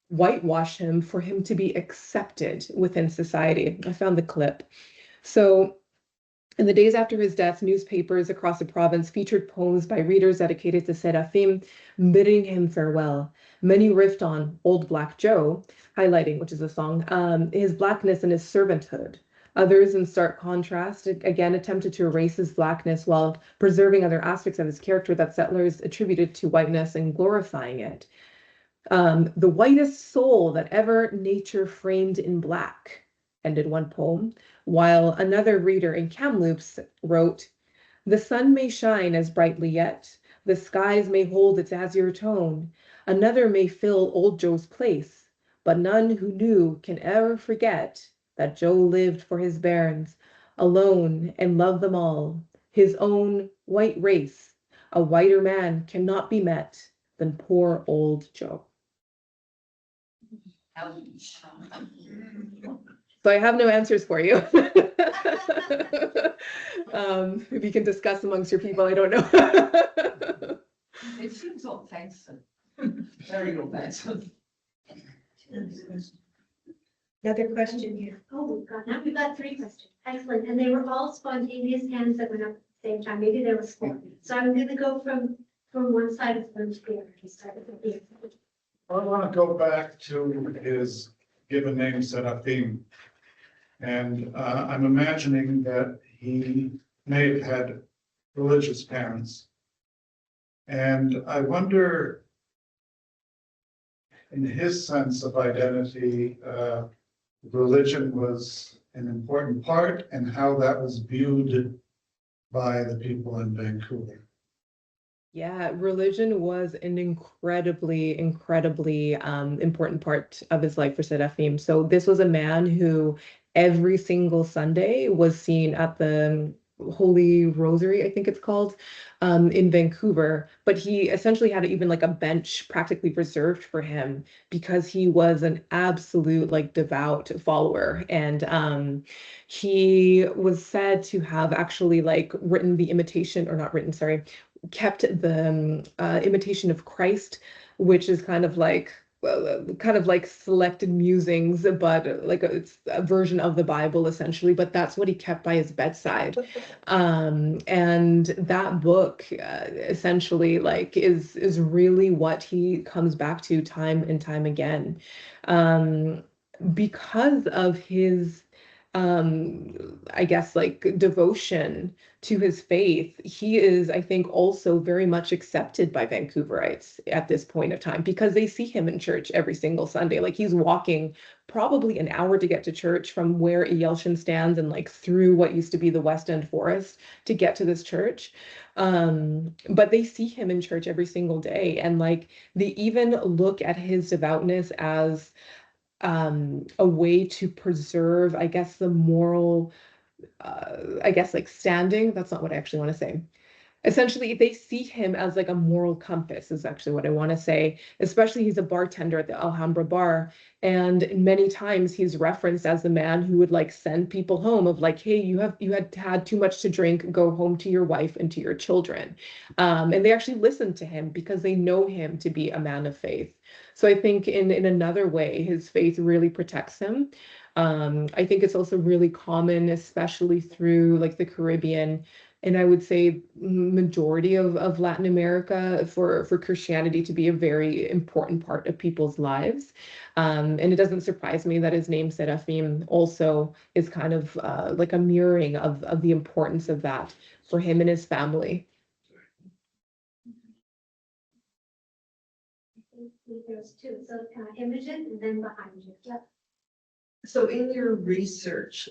whitewash him for him to be accepted within society. I found the clip. So in the days after his death, newspapers across the province featured poems by readers dedicated to Serafim, bidding him farewell. Many riffed on Old Black Joe, highlighting, which is a song, his blackness and his servanthood. Others, in stark contrast, again attempted to erase his blackness while preserving other aspects of his character that settlers attributed to whiteness and glorifying it. The whitest soul that ever nature framed in black, ended one poem, while another reader in Kamloops wrote, the sun may shine as brightly yet, the skies may hold its azure tone, another may fill old Joe's place, but none who knew can ever forget that Joe lived for his bairns, alone and loved them all, his own white race. A whiter man cannot be met than poor old Joe. So I have no answers for you. If you can discuss amongst your people, I don't know. It seems offensive, very offensive. Another question here. Oh, God, now we've got 3 questions. Excellent. And they were all spontaneous hands that went up at the same time. Maybe there was 4. So I'm going to go from one side of the room to the other. To start with the I want to go back to his given name, Serafim. And I'm imagining that he may have had religious parents. And I wonder, in his sense of identity, religion was an important part and how that was viewed by the people in Vancouver. Yeah, religion was an incredibly important part of his life for Serafim. So this was a man who every single Sunday was seen at the Holy Rosary, I think it's called, in Vancouver. But he essentially had even like a bench practically reserved for him because he was an absolute like devout follower. And he was said to have actually like written the imitation, or not written, sorry, kept the Imitation of Christ, which is kind of like selected musings, but it's a version of the Bible essentially. But that's what he kept by his bedside, and that book essentially like is really what he comes back to time and time again, because of his I guess like devotion to his faith. He is, I think, also very much accepted by Vancouverites at this point of time because they see him in church every single Sunday. Like he's walking probably an hour to get to church from where Yelshin stands and like through what used to be the West End Forest to get to this church. But they see him in church every single day, and like they even look at his devoutness as a way to preserve, I guess, the moral, I guess, like standing. That's not what I actually want to say. Essentially, they see him as like a moral compass, is actually what I want to say. Especially, he's a bartender at the Alhambra bar. And many times he's referenced as the man who would like send people home of like, hey, you had too much to drink, go home to your wife and to your children. And they actually listen to him because they know him to be a man of faith. So I think in another way, his faith really protects him. I think it's also really common, especially through like the Caribbean, and I would say majority of Latin America, for Christianity to be a very important part of people's lives. And it doesn't surprise me that his name Serafim also is kind of like a mirroring of the importance of that for him and his family. There's two, so Imogen and then behind you. Yep. So in your research,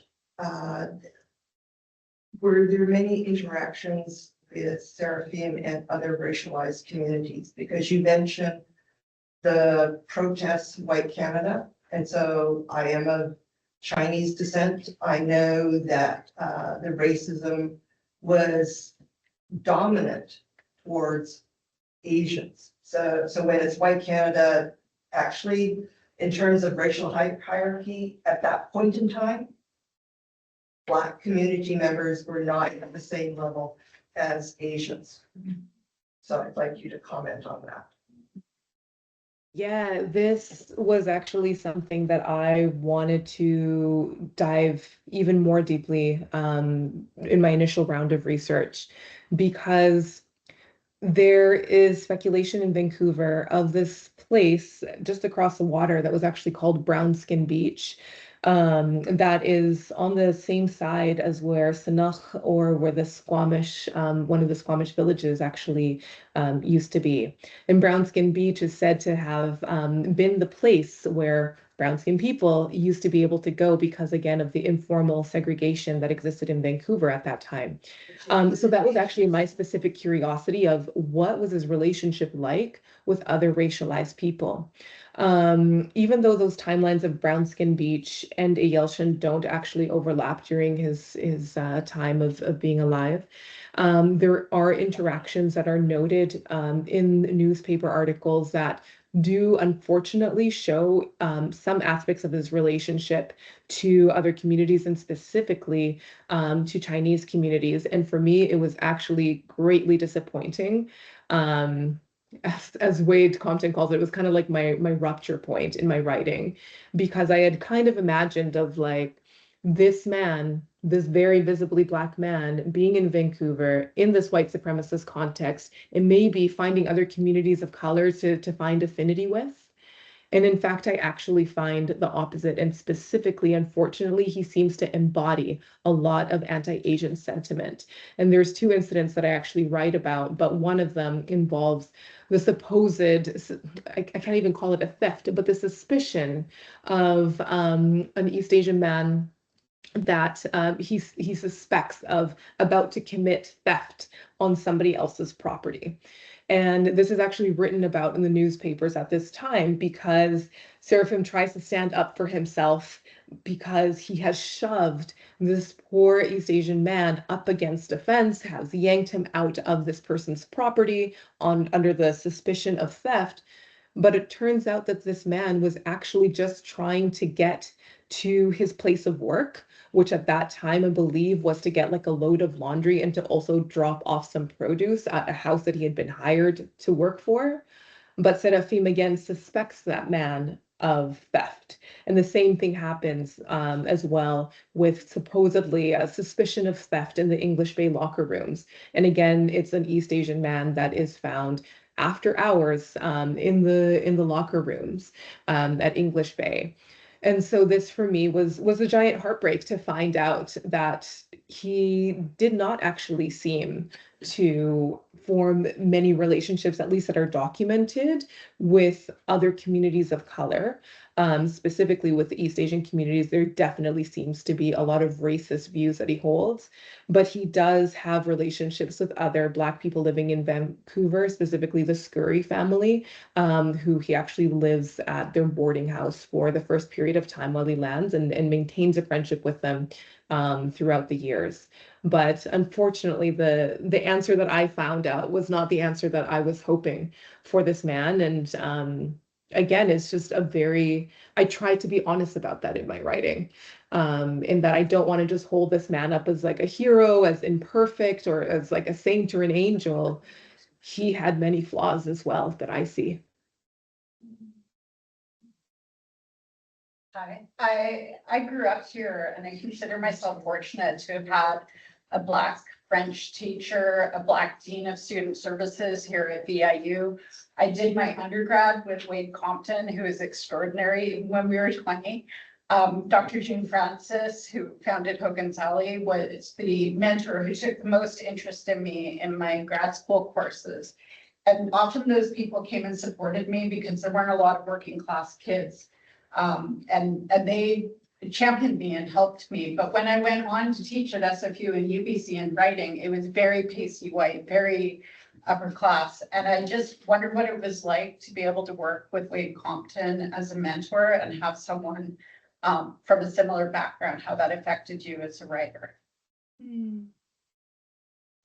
were there many interactions with Seraphim and other racialized communities? Because you mentioned the protests in White Canada, and so I am of Chinese descent. I know that the racism was dominant towards Asians. So when it's White Canada, actually, in terms of racial hierarchy at that point in time, Black community members were not at the same level as Asians. So I'd like you to comment on that. Yeah, this was actually something that I wanted to dive even more deeply in my initial round of research, because there is speculation in Vancouver of this place just across the water that was actually called Brownskin Beach, that is on the same side as where Sanuk, or where the Squamish, one of the Squamish villages actually used to be. And Brownskin Beach is said to have been the place where brown skinned people used to be able to go because, again, of the informal segregation that existed in Vancouver at that time. So that was actually my specific curiosity of what was his relationship like with other racialized people. Even though those timelines of Brownskin Beach and Ayelshin don't actually overlap during his time of being alive, there are interactions that are noted in newspaper articles that do unfortunately show some aspects of his relationship to other communities, and specifically to Chinese communities. And for me, it was actually greatly disappointing. As Wade Compton calls it was kind of like my rupture point in my writing, because I had kind of imagined of like this man, this very visibly Black man, being in Vancouver in this white supremacist context, and maybe finding other communities of color to find affinity with. And in fact, I actually find the opposite. And specifically, unfortunately, he seems to embody a lot of anti-Asian sentiment. And there's two incidents that I actually write about, but one of them involves the supposed, I can't even call it a theft, but the suspicion of an East Asian man that he suspects of about to commit theft on somebody else's property. And this is actually written about in the newspapers at this time because Serafim tries to stand up for himself because he has shoved this poor East Asian man up against a fence, has yanked him out of this person's property under the suspicion of theft. But it turns out that this man was actually just trying to get to his place of work, which at that time I believe was to get like a load of laundry and to also drop off some produce at a house that he had been hired to work for. But Serafim again suspects that man of theft. And the same thing happens as well with supposedly a suspicion of theft in the English Bay locker rooms. And again, it's an East Asian man that is found after hours in the locker rooms at English Bay. And so this for me was a giant heartbreak to find out that he did not actually seem to form many relationships, at least that are documented, with other communities of color. Specifically with the East Asian communities, there definitely seems to be a lot of racist views that he holds, but he does have relationships with other Black people living in Vancouver, specifically the Scurry family, who he actually lives at their boarding house for the first period of time while he lands and maintains a friendship with them throughout the years. But unfortunately, the answer that I found out was not the answer that I was hoping for this man. And again, it's just I try to be honest about that in my writing, in that I don't want to just hold this man up as like a hero, as imperfect, or as like a saint or an angel. He had many flaws as well that I see. Hi, I grew up here and I consider myself fortunate to have had a Black French teacher, a Black dean of student services here at VIU. I did my undergrad with Wade Compton, who is extraordinary when we were 20. Dr. June Francis, who founded Hogan's Alley, was the mentor who took the most interest in me in my grad school courses. And often those people came and supported me because there weren't a lot of working class kids. And they championed me and helped me. But when I went on to teach at SFU and UBC in writing, it was very pasty white, very upper class. And I just wondered what it was like to be able to work with Wade Compton as a mentor and have someone from a similar background, how that affected you as a writer.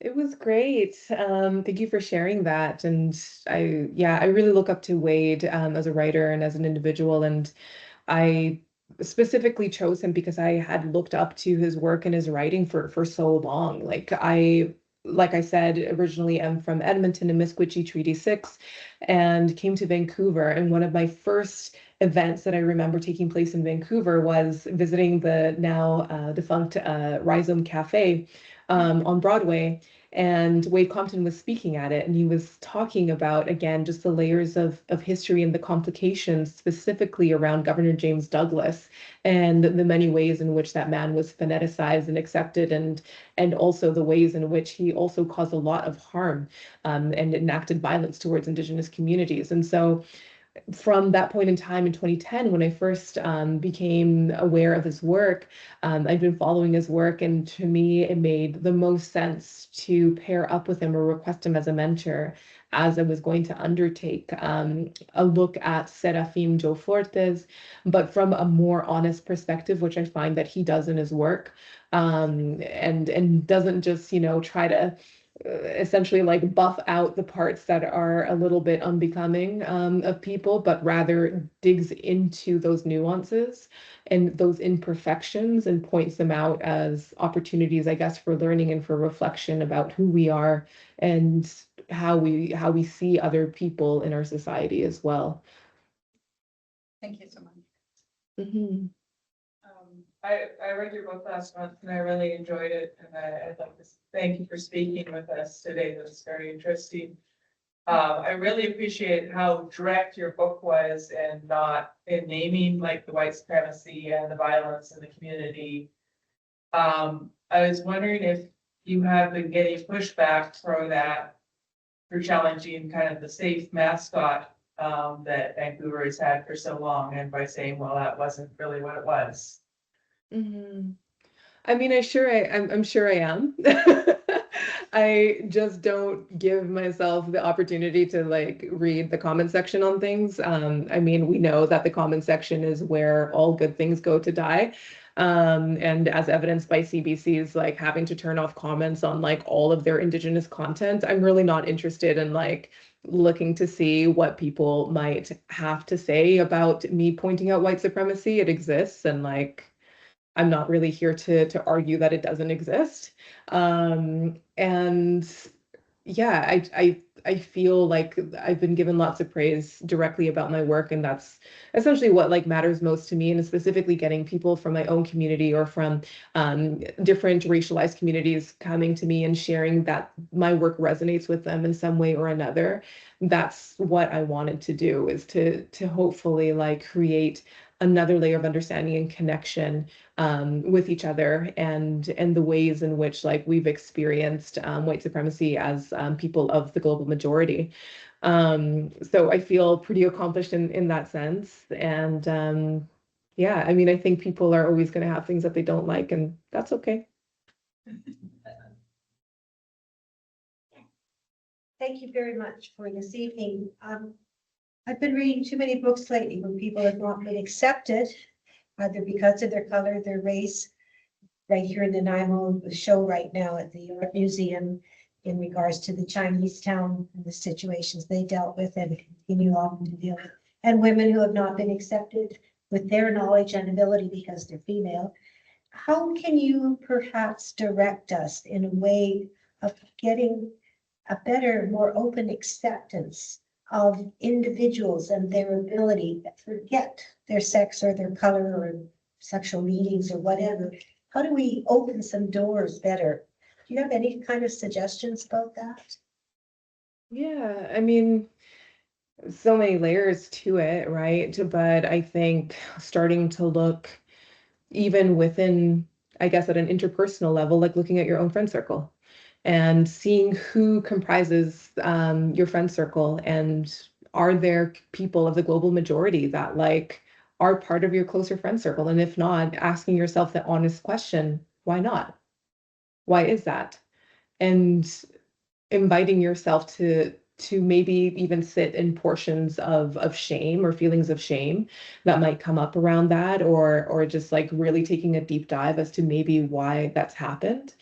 It was great. Thank you for sharing that. And I really look up to Wade as a writer and as an individual. And I specifically chose him because I had looked up to his work and his writing for so long. Like I said, originally I'm from Edmonton and Misquitchie Treaty 6 and came to Vancouver. And one of my first events that I remember taking place in Vancouver was visiting the now defunct Rhizome Cafe on Broadway. And Wade Compton was speaking at it, and he was talking about, again, just the layers of history and the complications specifically around Governor James Douglas and the many ways in which that man was phoneticized and accepted, and also the ways in which he also caused a lot of harm and enacted violence towards Indigenous communities. And so from that point in time in 2010, when I first became aware of his work, I've been following his work, and to me, it made the most sense to pair up with him or request him as a mentor as I was going to undertake a look at Serafim Joe Fortes, but from a more honest perspective, which I find that he does in his work, and doesn't just, try to essentially like buff out the parts that are a little bit unbecoming of people, but rather digs into those nuances and those imperfections and points them out as opportunities, I guess, for learning and for reflection about who we are and how we see other people in our society as well. Thank you so much. Mm-hmm. I read your book last month and I really enjoyed it. And I'd like to thank you for speaking with us today. That's very interesting. I really appreciate how direct your book was and not in naming like the white supremacy and the violence in the community. I was wondering if you have been getting pushback for that, for challenging kind of the safe mascot that Vancouver has had for so long, and by saying, well, that wasn't really what it was. Mhm. I mean, I'm sure I am. I just don't give myself the opportunity to like read the comment section on things. I mean, we know that the comment section is where all good things go to die. And as evidenced by CBC's like having to turn off comments on like all of their Indigenous content, I'm really not interested in like looking to see what people might have to say about me pointing out white supremacy. It exists, and like I'm not really here to argue that it doesn't exist. And yeah, I feel like I've been given lots of praise directly about my work, and that's essentially what like matters most to me, and specifically getting people from my own community or from different racialized communities coming to me and sharing that my work resonates with them in some way or another. That's what I wanted to do, is to hopefully like create another layer of understanding and connection with each other, and the ways in which like we've experienced white supremacy as people of the global majority. So I feel pretty accomplished in that sense. And yeah, I mean, I think people are always going to have things that they don't like, and that's okay. Thank you very much for this evening. I've been reading too many books lately where people have not been accepted, either because of their color, their race. Right here in Nanaimo, the show right now at the Art Museum in regards to the Chinese town and the situations they dealt with and continue on to deal with. And women who have not been accepted with their knowledge and ability because they're female. How can you perhaps direct us in a way of getting a better, more open acceptance of individuals and their ability to forget their sex or their color or sexual leanings or whatever? How do we open some doors better? Do you have any kind of suggestions about that? Yeah, I mean, so many layers to it, right? But I think starting to look even within, I guess, at an interpersonal level, like looking at your own friend circle and seeing who comprises your friend circle, and are there people of the global majority that like are part of your closer friend circle? And if not, asking yourself the honest question, why not? Why is that? And inviting yourself to maybe even sit in portions of shame or feelings of shame that might come up around that, or just like really taking a deep dive as to maybe why that's happened.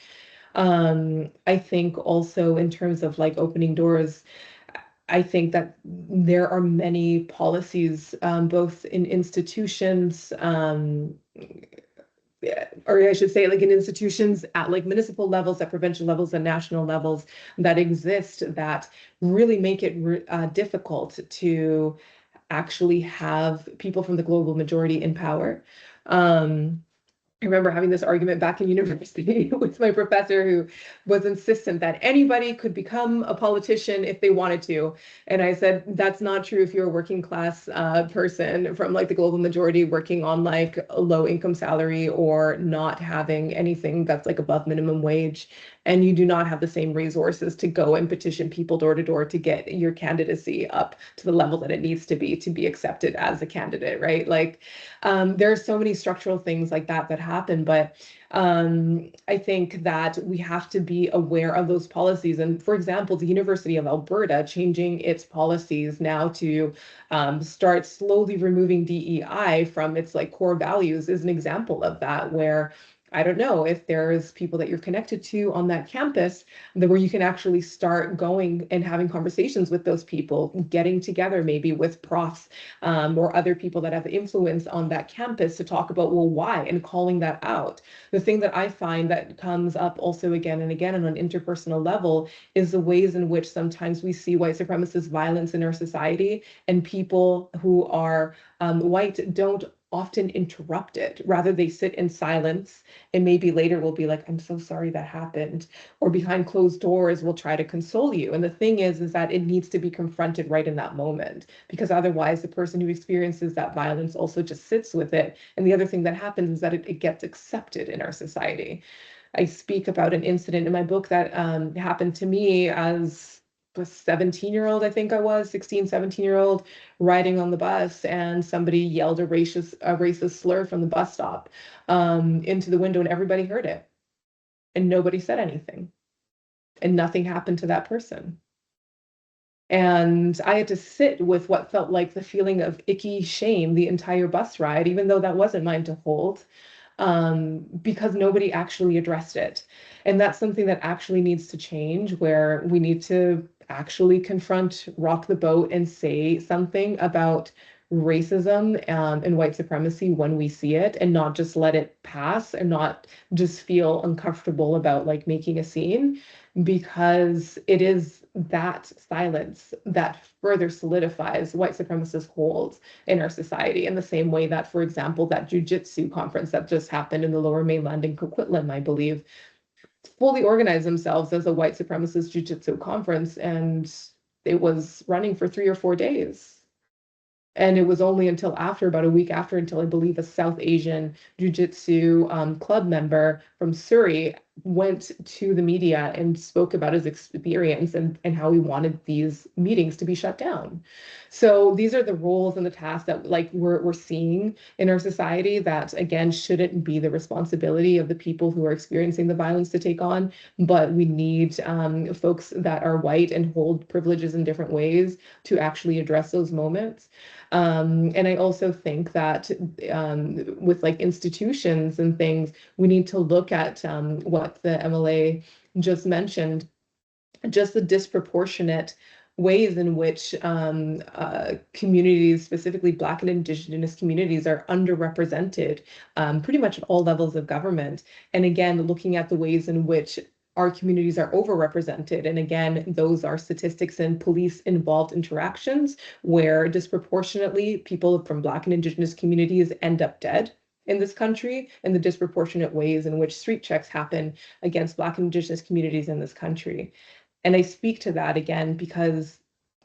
I think also in terms of like opening doors, I think that there are many policies, both in institutions, or I should say like in institutions at like municipal levels, at provincial levels and national levels, that exist that really make it difficult to actually have people from the global majority in power. I remember having this argument back in university with my professor, who was insistent that anybody could become a politician if they wanted to. And I said, that's not true if you're a working class person from like the global majority working on like a low income salary or not having anything that's like above minimum wage. And you do not have the same resources to go and petition people door to door to get your candidacy up to the level that it needs to be accepted as a candidate, right? Like there are so many structural things like that that happen, but I think that we have to be aware of those policies. And for example, the University of Alberta changing its policies now to start slowly removing DEI from its like core values is an example of that, where I don't know if there's people that you're connected to on that campus that where you can actually start going and having conversations with those people, getting together maybe with profs or other people that have influence on that campus to talk about, well, why, and calling that out. The thing that I find that comes up also again and again on an interpersonal level is the ways in which sometimes we see white supremacist violence in our society, and people who are white don't often interrupt it. Rather, they sit in silence and maybe later will be like, I'm so sorry that happened. Or behind closed doors, will try to console you. And the thing is that it needs to be confronted right in that moment, because otherwise the person who experiences that violence also just sits with it. And the other thing that happens is that it gets accepted in our society. I speak about an incident in my book that happened to me as a 17-year-old, I think I was, 16, 17-year-old, riding on the bus, and somebody yelled a racist slur from the bus stop into the window, and everybody heard it. And nobody said anything. And nothing happened to that person. And I had to sit with what felt like the feeling of icky shame the entire bus ride, even though that wasn't mine to hold, because nobody actually addressed it. And that's something that actually needs to change, where we need to actually confront, rock the boat, and say something about racism and white supremacy when we see it, and not just let it pass, and not just feel uncomfortable about like making a scene, because it is that silence that further solidifies white supremacist holds in our society, in the same way that, for example, that jujitsu conference that just happened in the Lower Mainland in Coquitlam, I believe, fully organized themselves as a white supremacist jiu-jitsu conference, and it was running for 3 or 4 days. And it was only until after, about a week after, until I believe a South Asian jiu-jitsu club member from Surrey went to the media and spoke about his experience and how he wanted these meetings to be shut down. So these are the roles and the tasks that like we're seeing in our society that, again, shouldn't be the responsibility of the people who are experiencing the violence to take on, but we need folks that are white and hold privileges in different ways to actually address those moments. And I also think that with like institutions and things, we need to look at what the MLA just mentioned, just the disproportionate ways in which communities, specifically Black and Indigenous communities, are underrepresented pretty much at all levels of government. And again, looking at the ways in which our communities are overrepresented. And again, those are statistics in police involved interactions where disproportionately people from Black and Indigenous communities end up dead in this country, and the disproportionate ways in which street checks happen against Black and Indigenous communities in this country. And I speak to that again because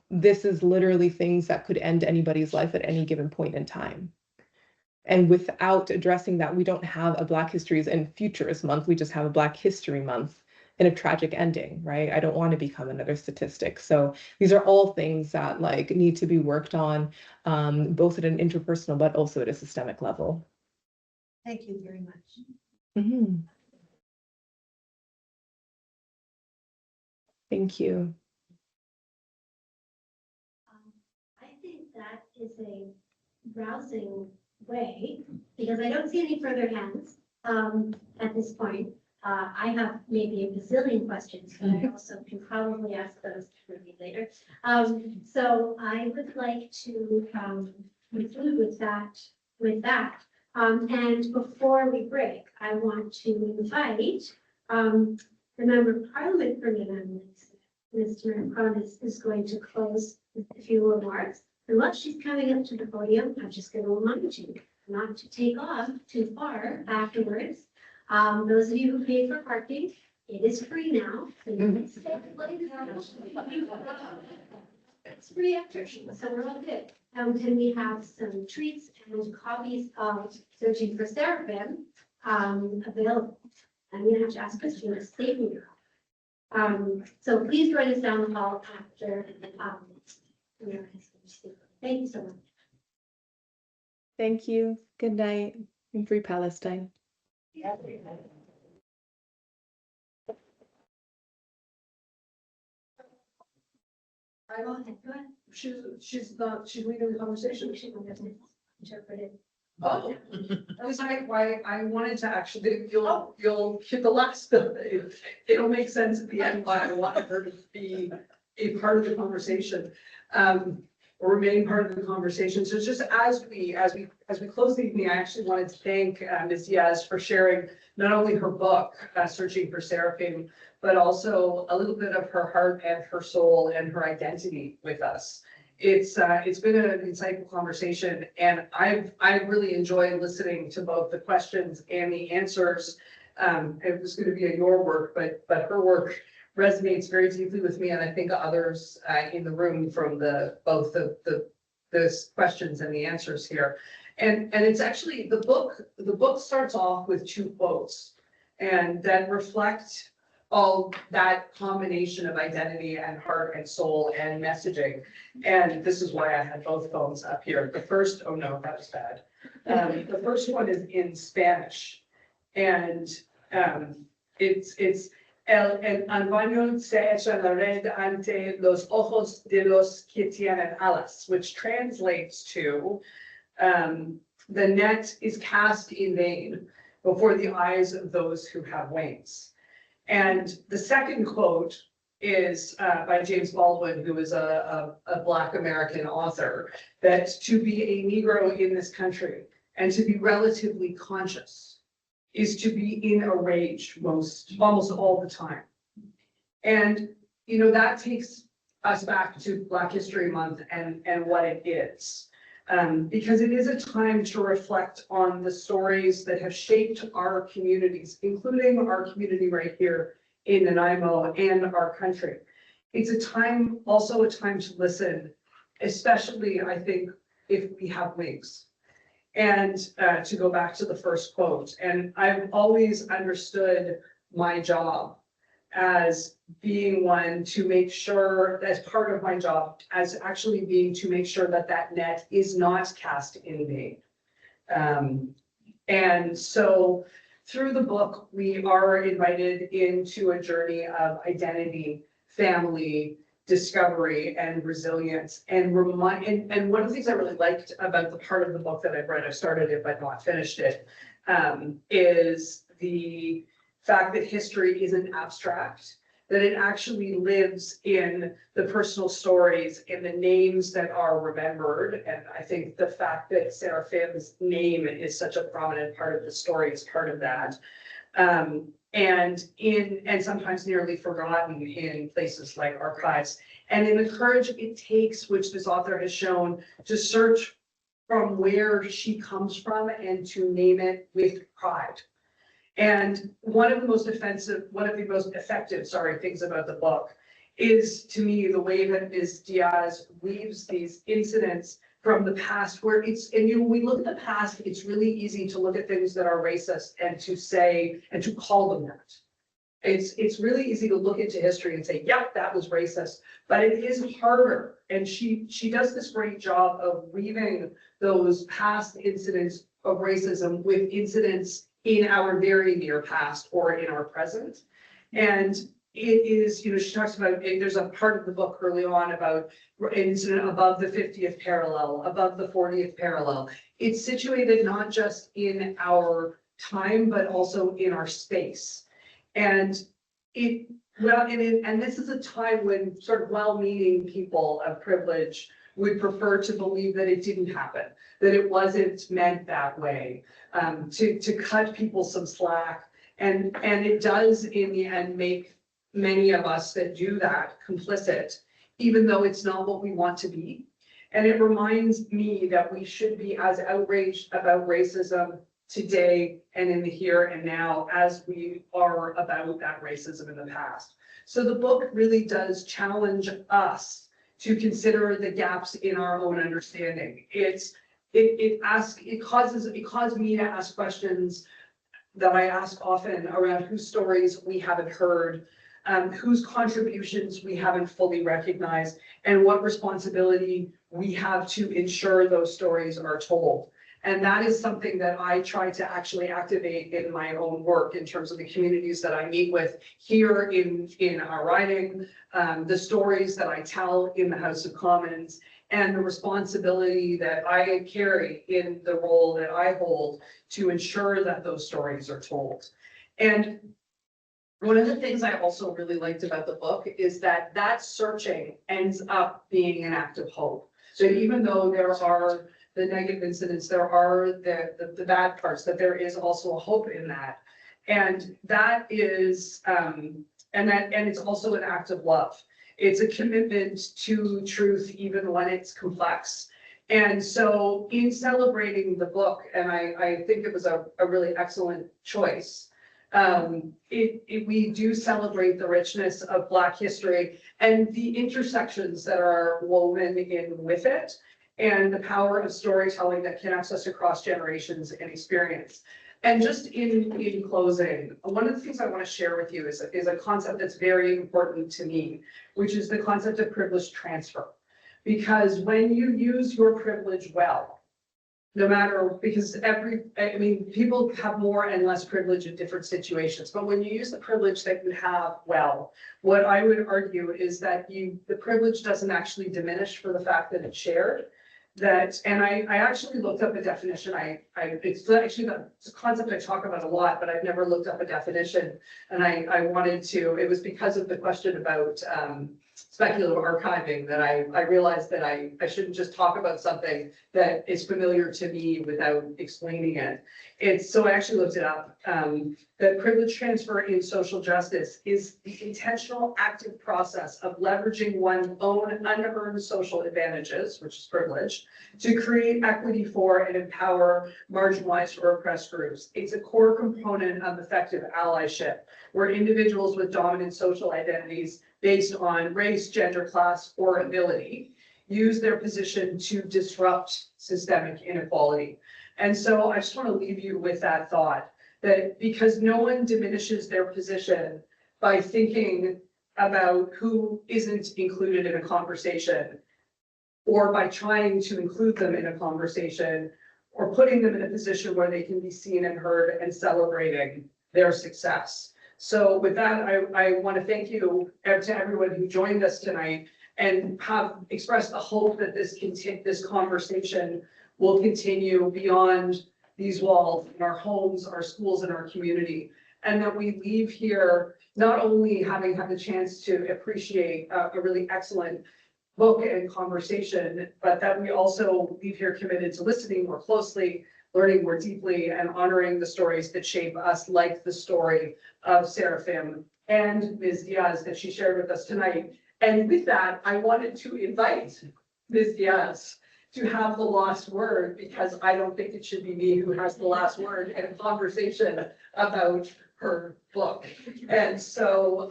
this is literally things that could end anybody's life at any given point in time. And without addressing that, we don't have a Black Histories and Futures Month. We just have a Black History Month and a tragic ending, right? I don't want to become another statistic. So these are all things that like need to be worked on, both at an interpersonal, but also at a systemic level. Thank you very much. Mm-hmm. Thank you. I think that is a rousing way, because I don't see any further hands at this point. I have maybe a bazillion questions, but I also can probably ask those to me later. So I would like to conclude with that. And before we break, I want to invite the Member of Parliament for Nanaimo, Mr. Promise, is going to close with a few remarks. And while she's coming up to the podium, I'm just going to remind you not to take off too far afterwards. Those of you who pay for parking, it is free now. So you can stay. It's free after, so we're all good. Can we have some treats and copies of Searching for Serafim available? I'm going to have to ask Christine to save me your copy. So please join us down the hall after. Thank you so much. Thank you. Good night. And free Palestine. Yeah. Go ahead. She's leading the conversation. She interpreted. Oh, that was why I wanted to actually, you'll hear the last bit. It'll make sense at the end why I wanted her to be a part of the conversation, or remain part of the conversation. So just as we close the evening, I actually wanted to thank Ms. Diaz for sharing not only her book, Searching for Serafim, but also a little bit of her heart and her soul and her identity with us It's been an insightful conversation, and I've really enjoyed listening to both the questions and the answers. It was going to be your work, but her work resonates very deeply with me, and I think others in the room from both the questions and the answers here. And it's actually, the book starts off with 2 quotes, and that reflect all that combination of identity and heart and soul and messaging. And this is why I had both phones up here. The first, oh no, that was bad. The first one is in Spanish, and it's el baño se echa la red ante los ojos de los que tienen alas, which translates to the net is cast in vain before the eyes of those who have wings. And the second quote is by James Baldwin, who is a Black American author, that to be a Negro in this country and to be relatively conscious is to be in a rage almost all the time. And, you know, that takes us back to Black History Month and what it is. Because it is a time to reflect on the stories that have shaped our communities, including our community right here in Nanaimo and our country. It's also a time to listen, especially, I think, if we have wings. And to go back to the first quote, and I've always understood my job as being one to make sure, as part of my job, as actually being to make sure that that net is not cast in vain. And so through the book, we are invited into a journey of identity, family, discovery, and resilience. And one of the things I really liked about the part of the book that I've read, I started it but not finished it, is the fact that history isn't abstract, that it actually lives in the personal stories, in the names that are remembered. And I think the fact that Serafim's name is such a prominent part of the story is part of that. And sometimes nearly forgotten in places like archives. And in the courage it takes, which this author has shown, to search from where she comes from and to name it with pride. And one of the most effective things about the book is, to me, the way that Ms. Diaz weaves these incidents from the past, where we look at the past, it's really easy to look at things that are racist and to say, and to call them that. It's really easy to look into history and say, yep, that was racist, but it is harder. And she does this great job of weaving those past incidents of racism with incidents in our very near past or in our present. And it is, she talks about, there's a part of the book early on about an incident above the 50th parallel, above the 40th parallel. It's situated not just in our time, but also in our space. And this is a time when sort of well-meaning people of privilege would prefer to believe that it didn't happen, that it wasn't meant that way, to cut people some slack. And it does in the end make many of us that do that complicit, even though it's not what we want to be. And it reminds me that we should be as outraged about racism today and in the here and now as we are about that racism in the past. So the book really does challenge us to consider the gaps in our own understanding. It caused me to ask questions that I ask often around whose stories we haven't heard, whose contributions we haven't fully recognized, and what responsibility we have to ensure those stories are told. And that is something that I try to actually activate in my own work in terms of the communities that I meet with here in our riding, the stories that I tell in the House of Commons, and the responsibility that I carry in the role that I hold to ensure that those stories are told. And one of the things I also really liked about the book is that searching ends up being an act of hope. So even though there are the negative incidents, there are the bad parts, that there is also a hope in that. And that is, and it's also an act of love. It's a commitment to truth, even when it's complex. And so in celebrating the book, and I think it was a really excellent choice. We do celebrate the richness of Black history and the intersections that are woven in with it, and the power of storytelling that connects us across generations and experience. And just in closing, one of the things I want to share with you is a concept that's very important to me, which is the concept of privilege transfer. Because when you use your privilege well, no matter, because people have more and less privilege in different situations, but when you use the privilege that you have well, what I would argue is that the privilege doesn't actually diminish for the fact that it's shared. And I actually looked up a definition. It's actually it's a concept I talk about a lot, but I've never looked up a definition. And I wanted to, it was because of the question about speculative archiving that I realized that I shouldn't just talk about something that is familiar to me without explaining it. So I actually looked it up. That privilege transfer in social justice is the intentional active process of leveraging one's own unearned social advantages, which is privilege, to create equity for and empower marginalized or oppressed groups. It's a core component of effective allyship, where individuals with dominant social identities based on race, gender, class, or ability use their position to disrupt systemic inequality. And so I just want to leave you with that thought, that because no one diminishes their position by thinking about who isn't included in a conversation, or by trying to include them in a conversation, or putting them in a position where they can be seen and heard and celebrating their success. So with that, I want to thank you to everyone who joined us tonight and have expressed the hope that this conversation will continue beyond these walls in our homes, our schools, and our community. And that we leave here not only having had the chance to appreciate a really excellent book and conversation, but that we also leave here committed to listening more closely, learning more deeply, and honoring the stories that shape us, like the story of Serafim and Ms. Diaz that she shared with us tonight. And with that, I wanted to invite Ms. Diaz to have the last word, because I don't think it should be me who has the last word in a conversation about her book. And so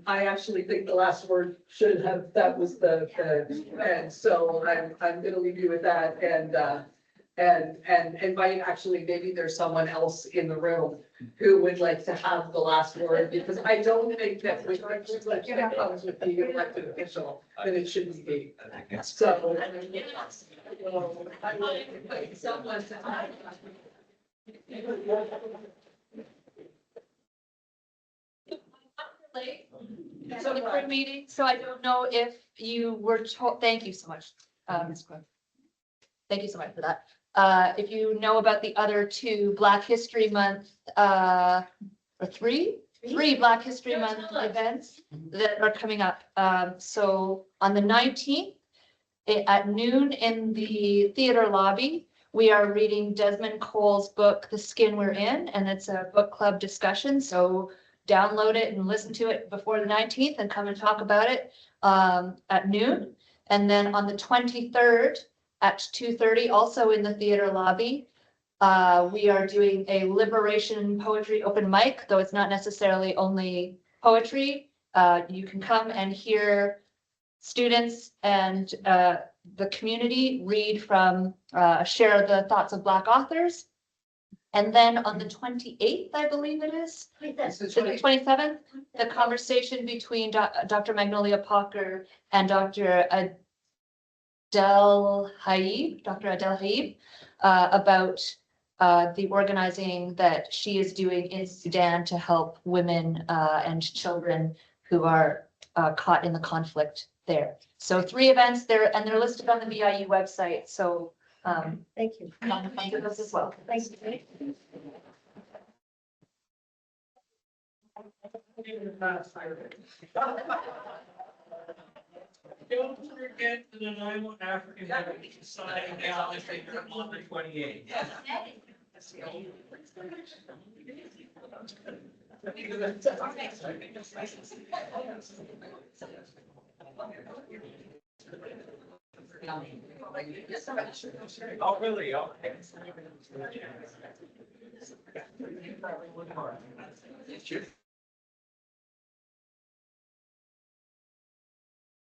I actually think the last word should have, that was and so I'm gonna leave you with that and invite, actually, maybe there's someone else in the room who would like to have the last word, because I don't think that when it comes with the elected official, that it should be me. So I will invite someone to have. Late. It's a quick meeting, so I don't know if you were told, thank you so much, Ms. Quinn. Thank you so much for that. If you know about the other two Black History Month, or three Black History Month events that are coming up. So on the 19th at noon in the theater lobby, we are reading Desmond Cole's book, The Skin We're In, and it's a book club discussion. So download it and listen to it before the 19th and come and talk about it at noon. And then on the 23rd at 2:30, also in the theater lobby, we are doing a liberation poetry open mic, though it's not necessarily only poetry. You can come and hear students and the community read from share the thoughts of Black authors. And then on the 28th, I believe it is, the 27th, the conversation between Dr. Magnolia Parker and Dr. Adel Haib, about the organizing that she is doing in Sudan to help women and children who are caught in the conflict there. So 3 events there, and they're listed on the BIU website. So Thank you. come to those as well. Thanks. Don't forget that I'm African Heritage Society now, I think they're on the 28th. Oh, really? Okay.